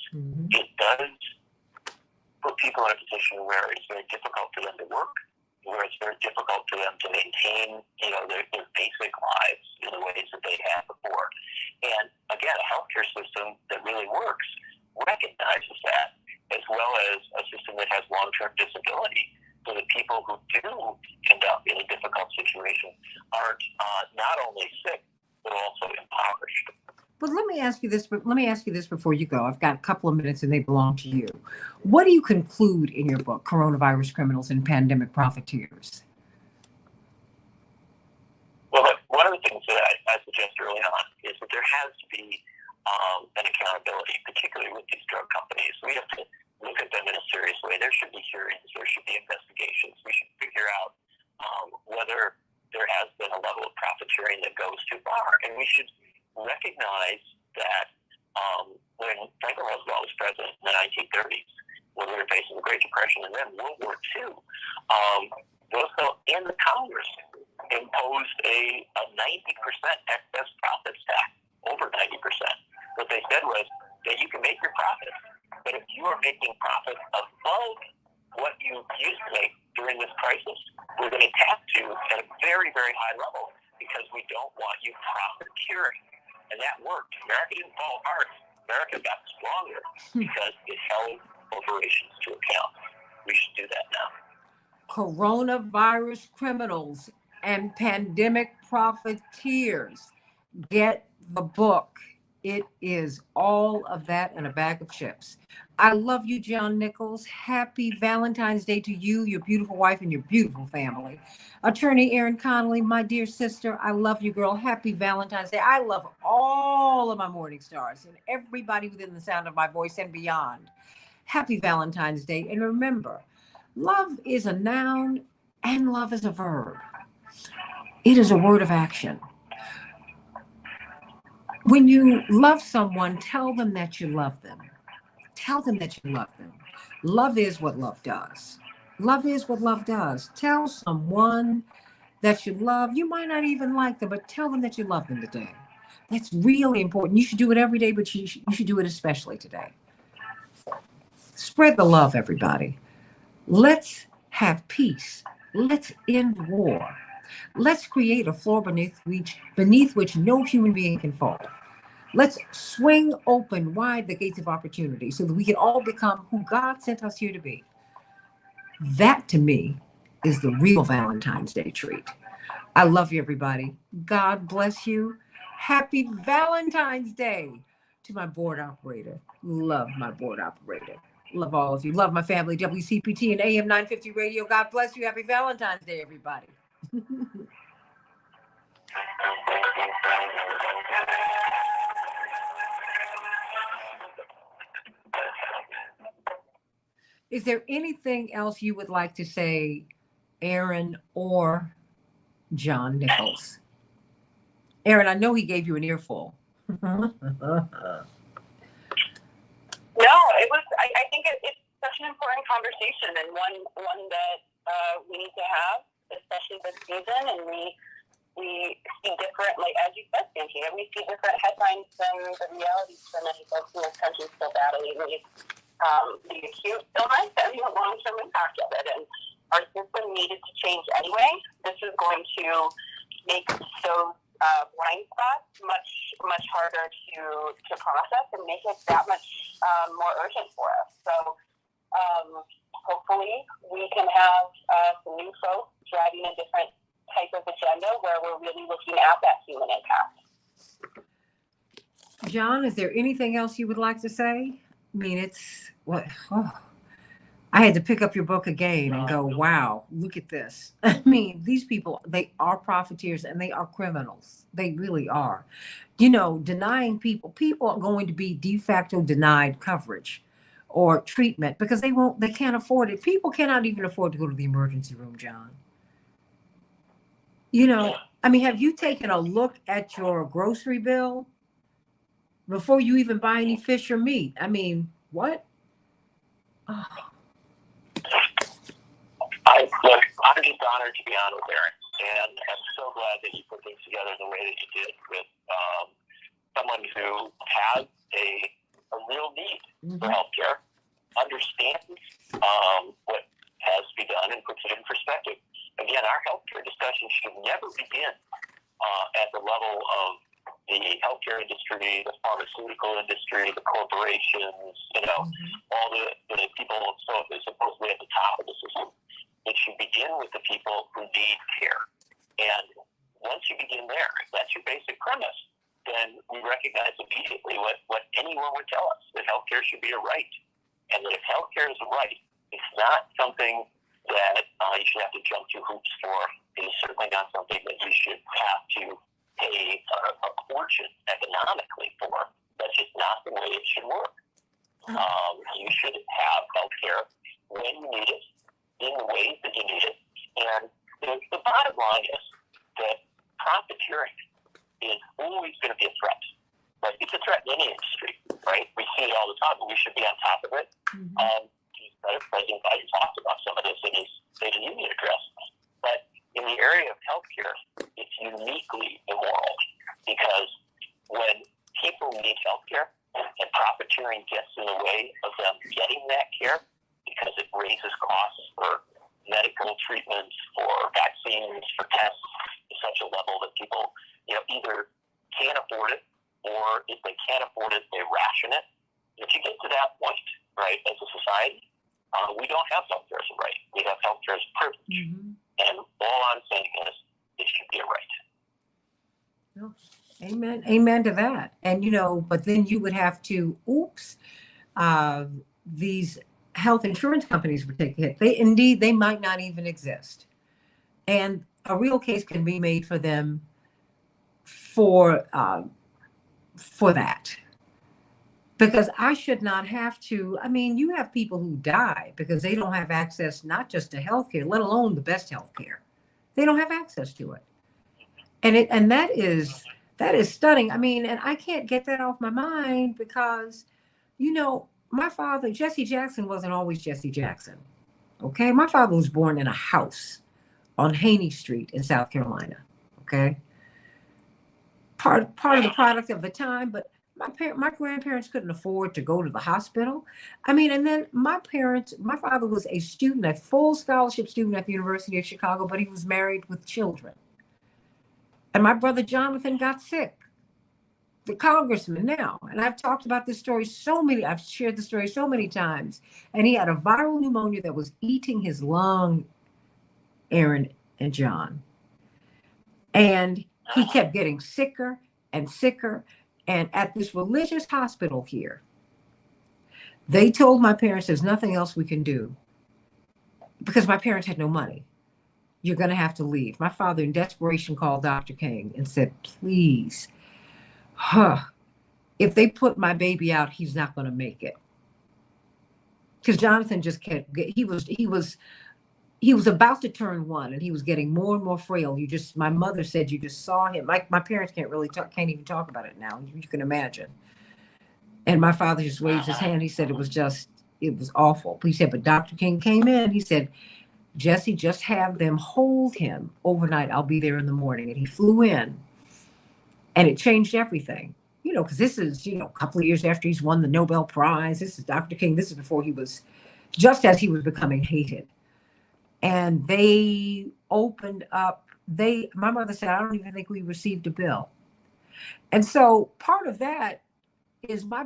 put people in a position where it's very difficult for them to work, where it's very difficult for them to maintain, their basic lives in the ways that they had before. And again, a healthcare system that really works recognizes that, as well as a system that has long-term disability, so that people who do end up in a difficult situation aren't not only sick, but also impoverished. But let me ask you this before you go. I've got a couple of minutes and they belong to you. What do you conclude in your book, Coronavirus Criminals and Pandemic Profiteers? Well, one of the things that I suggest early on is that there has to be an accountability, particularly with these drug companies. We have to look at them in a serious way. There should be hearings. There should be investigations. We should figure out whether there has been a level of profiteering that goes too far. And we should recognize that when Franklin Roosevelt was president in the 1930s, when we were facing the Great Depression and then World War II, Roosevelt and the Congress imposed a 90% excess profits tax, over 90%. What they said was that you can make your profits, but if you are making profits above what you used to make during this crisis, we're going to tax you at a very, very high level because we don't want you profiteering. And that worked. America didn't fall apart. America got stronger because it held corporations to account. We should do that now. Coronavirus Criminals and Pandemic Profiteers. Get the book. It is all of that and a bag of chips. I love you, John Nichols. Happy Valentine's Day to you, your beautiful wife, and your beautiful family. Attorney Erin Connolly, my dear sister, I love you, girl. Happy Valentine's Day. I love all of my Morning Stars and everybody within the sound of my voice and beyond. Happy Valentine's Day. And remember, love is a noun and love is a verb. It is a word of action. When you love someone, tell them that you love them. Tell them that you love them. Love is what love does. Love is what love does. Tell someone that you love. You might not even like them, but tell them that you love them today. That's really important. You should do it every day, but you should do it especially today. Spread the love, everybody. Let's have peace. Let's end war. Let's create a floor beneath which no human being can fall. Let's swing open wide the gates of opportunity so that we can all become who God sent us here to be. That, to me, is the real Valentine's Day treat. I love you, everybody. God bless you. Happy Valentine's Day to my board operator. Love my board operator. Love all of you. Love my family, WCPT and AM 950 Radio. God bless you. Happy Valentine's Day, everybody. Is there anything else you would like to say, Erin or John Nichols? Erin, I know he gave you an earful. No, I think it's such an important conversation and one that we need to have, especially this season. And we we see different, like as you said, Santita, we see different headlines than the reality for many folks in this country still battling the acute illness and the long-term impact of it. And our system needed to change anyway. This is going to make those blind spots much harder to process and make it that much more urgent for us. So hopefully we can have some new folks driving a different type of agenda where we're really looking at that human impact. John, is there anything else you would like to say? I mean, it's what I had to pick up your book again and go, wow, look at this. I mean, these people, they are profiteers and they are criminals. They really are. You know, denying people are going to be de facto denied coverage or treatment because they can't afford it. People cannot even afford to go to the emergency room, John. You know, I mean, have you taken a look at your grocery bill before you even buy any fish or meat? I mean, what? Oh. I'm just honored to be on with Aaron, and I'm so glad that you put things together the way that you did with someone who has a real need for healthcare, understands what has to be done, and puts it in perspective. Again, our healthcare discussion should never begin at the level of the healthcare industry, the pharmaceutical industry, the corporations, all the people supposedly at the top of the system. It should begin with the people who need care. And once you begin there, if that's your basic premise, then we recognize immediately what anyone would tell us, that healthcare should be a right. And that if healthcare is a right, it's not something that you should have to jump through hoops for. It is certainly not something that you should have to pay a fortune economically for. That's just not the way it should work. You should have healthcare when you need it, in the ways that you need it. And the bottom line is that profiteering is always going to be a threat. Right? It's a threat in any industry, right? We see it all the time, but we should be on top of it. President Biden talked about some of this in his State of the Union address. But in the area of healthcare, it's uniquely immoral because when people need healthcare and profiteering gets in the way of them getting that care because it raises costs for medical treatments, for vaccines, for tests to such a level that people, either can't afford it or if they can't afford it, they ration it. If you get to that point, right, as a society, we don't have healthcare as a right. We have healthcare as a privilege. And all I'm saying is it should be a right. Amen. Amen to that. And, but then you would have to, these health insurance companies would take a hit. They might not even exist. And a real case can be made for them for that. Because I should not have to. I mean, you have people who die because they don't have access not just to healthcare, let alone the best healthcare. They don't have access to it. And that is stunning. I mean, and I can't get that off my mind because, my father, Jesse Jackson, wasn't always Jesse Jackson. Okay. My father was born in a house on Haney Street in South Carolina. Okay. Part of the product of the time, but my grandparents couldn't afford to go to the hospital. I mean, and then my father was a student, a full scholarship student at the University of Chicago, but he was married with children. And my brother Jonathan got sick, the congressman now. And I've talked about this story I've shared the story so many times. And he had a viral pneumonia that was eating his lung, Aaron and John. And he kept getting sicker and sicker. And at this religious hospital here, they told my parents there's nothing else we can do because my parents had no money. You're going to have to leave. My father in desperation called Dr. King and said, please, if they put my baby out, he's not going to make it. Because Jonathan just he was about to turn 1 and he was getting more and more frail. My mother said you just saw him. Like my parents can't even talk about it now. You can imagine. And my father just waved his hand. He said it was awful. He said, but Dr. King came in. He said, Jesse, just have them hold him overnight. I'll be there in the morning. And he flew in, and it changed everything. Because this is, a couple of years after he's won the Nobel Prize. This is Dr. King. This is before he was, just as he was becoming hated. And they opened up, my mother said, I don't even think we received a bill. And so part of that is my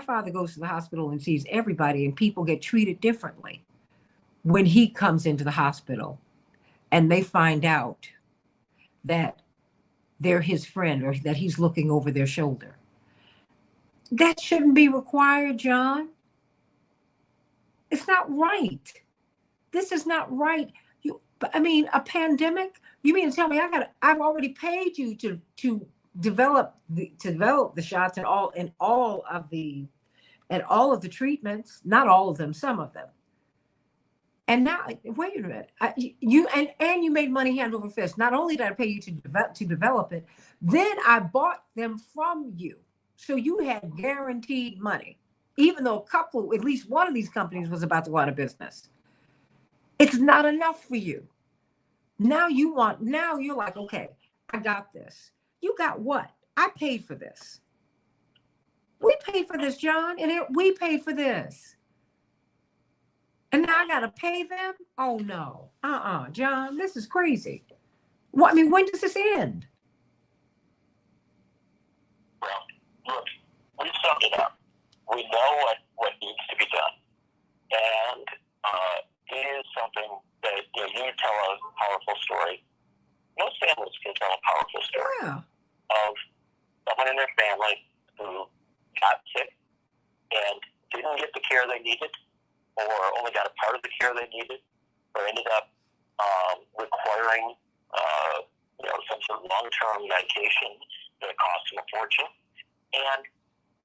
father goes to the hospital and sees everybody, and people get treated differently when he comes into the hospital and they find out that they're his friend or that he's looking over their shoulder. That shouldn't be required, John. It's not right. This is not right. A pandemic? You mean to tell me I've already paid you to develop the shots and all of the treatments, not all of them, some of them. And now, wait a minute, you made money hand over fist. Not only did I pay you to develop it, then I bought them from you. So you had guaranteed money, even though at least one of these companies was about to go out of business. It's not enough for you. Now you're like, okay, I got this. You got what? I paid for this. We paid for this, John, and we paid for this. And now I got to pay them? Oh, no. John, this is crazy. When does this end? Well, look, we summed it up. We know what needs to be done. And it is something that you tell a powerful story. Most families can tell a powerful story of someone in their family who got sick and didn't get the care they needed, or only got a part of the care they needed, or ended up requiring some sort of long-term medication that cost them a fortune. And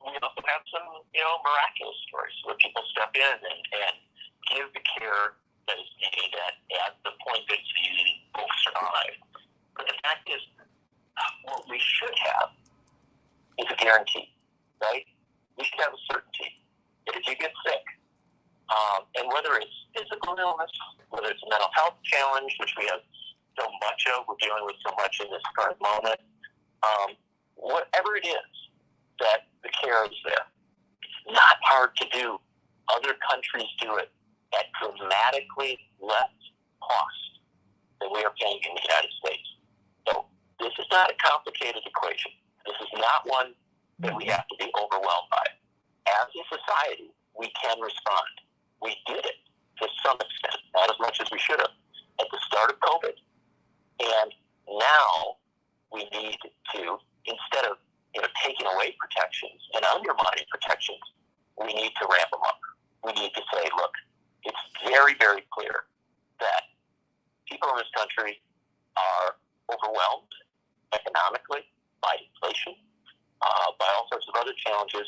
we also have some miraculous stories where people step in and give the care that is needed at the point that you both survive. But the fact is, what we should have is a guarantee, right? We should have a certainty that if you get sick, and whether it's physical illness, whether it's a mental health challenge, which we have so much of, we're dealing with so much in this current moment, whatever it is, that the care is there. It's not hard to do. Other countries do it at dramatically less cost than we are paying in the United States. So this is not a complicated equation. This is not one that we have to be overwhelmed by. As a society, we can respond. We did it to some extent, not as much as we should have, at the start of COVID. And now we need to, instead of taking away protections and undermining protections, we need to ramp them up. We need to say, look, it's very, very clear that people in this country are overwhelmed economically by inflation, by all sorts of other challenges.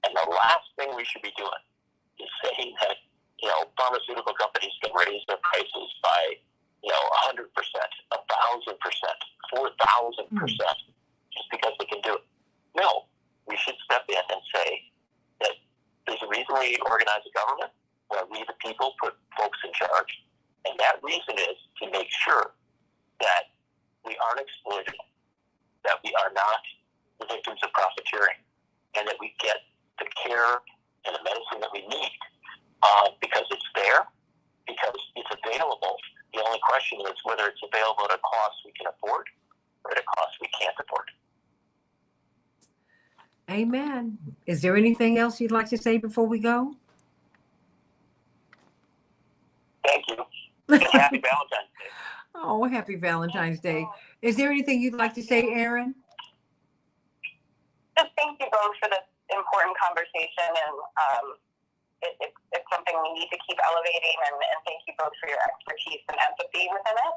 And the last thing we should be doing is saying that, pharmaceutical companies can raise their prices by, 100%, 1,000%, 4,000%, just because they can do it. No, we should step in and say that there's a reason we organize a government where we, the people, put folks in charge. And that reason is to make sure that we aren't exploited, that we are not the victims of profiteering, and that we get the care and the medicine that we need because it's there, because it's available. The only question is whether it's available at a cost we can afford or at a cost we can't afford. Amen. Is there anything else you'd like to say before we go? Thank you. And happy Valentine's Day. Oh, happy Valentine's Day. Is there anything you'd like to say, Erin? Just thank you both for this important conversation, and it's something we need to keep elevating, and thank you both for your expertise and empathy within it,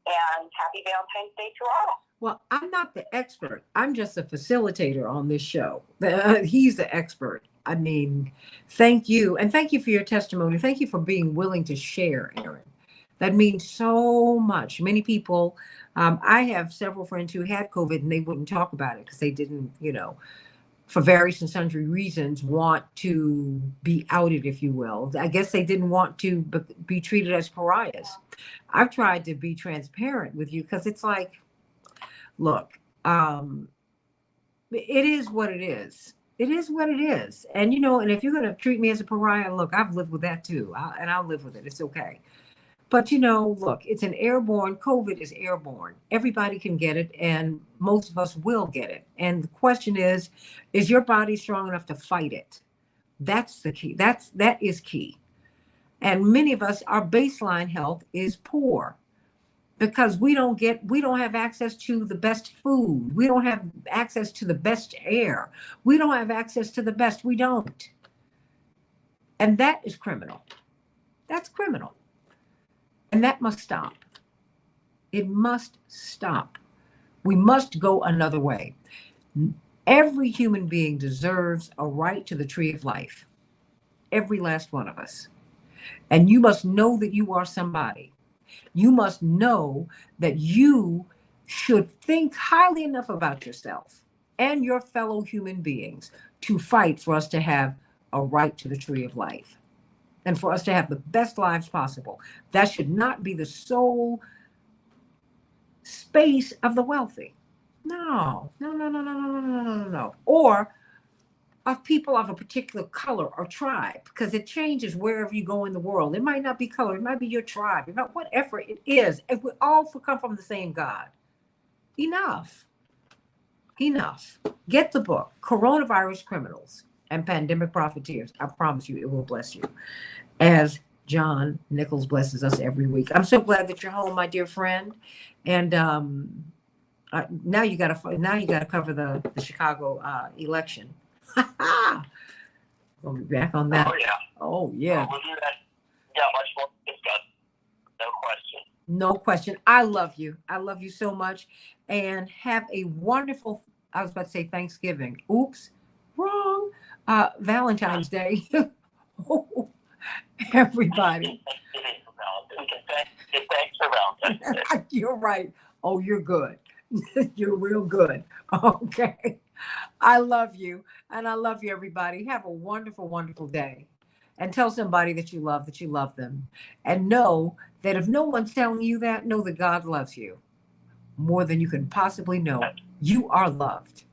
and happy Valentine's Day to all. Well, I'm not the expert. I'm just a facilitator on this show. He's the expert. I mean, thank you. And thank you for your testimony. Thank you for being willing to share, Erin. That means so much. Many people, I have several friends who had COVID and they wouldn't talk about it because they didn't, for various and sundry reasons, want to be outed, if you will. I guess they didn't want to be treated as pariahs. I've tried to be transparent with you because it's like, look, it is what it is. It is what it is. And, and if you're going to treat me as a pariah, look, I've lived with that too. And I'll live with it. It's okay. But, look, it's an airborne, COVID is airborne. Everybody can get it, and most of us will get it. And the question is your body strong enough to fight it? That's the key. That is key. And many of us, our baseline health is poor because we don't have access to the best food. We don't have access to the best air. We don't have access to the best. We don't. And that is criminal. That's criminal. And that must stop. It must stop. We must go another way. Every human being deserves a right to the tree of life. Every last one of us. And you must know that you are somebody. You must know that you should think highly enough about yourself and your fellow human beings to fight for us to have a right to the tree of life. And for us to have the best lives possible. That should not be the sole space of the wealthy. No. Or of people of a particular color or tribe, because it changes wherever you go in the world. It might not be color. It might be your tribe. It might, whatever it is. And we all come from the same God. Enough. Get the book, Coronavirus Criminals and Pandemic Profiteers. I promise you, it will bless you. As John Nichols blesses us every week. I'm so glad that you're home, my dear friend. And now you got to cover the Chicago election. We'll be back on that. Oh yeah. Oh yeah. We'll do that. Yeah, much more to discuss. No question. No question. I love you. I love you so much. And have a wonderful, I was about to say Thanksgiving. Oops, wrong. Valentine's Day. Everybody. Thanks for Valentine's Day. You're right. Oh, you're good. You're real good. Okay. I love you. And I love you, everybody. Have a wonderful, wonderful day. And tell somebody that you love them. And know that if no one's telling you that, know that God loves you more than you can possibly know. You are loved.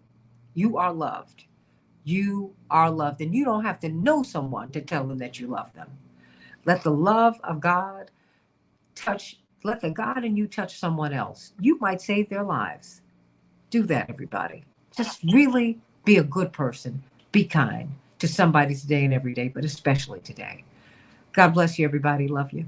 You are loved. You are loved. And you don't have to know someone to tell them that you love them. Let the love of God let the God in you touch someone else. You might save their lives. Do that, everybody. Just really be a good person. Be kind to somebody today and every day, but especially today. God bless you, everybody. Love you.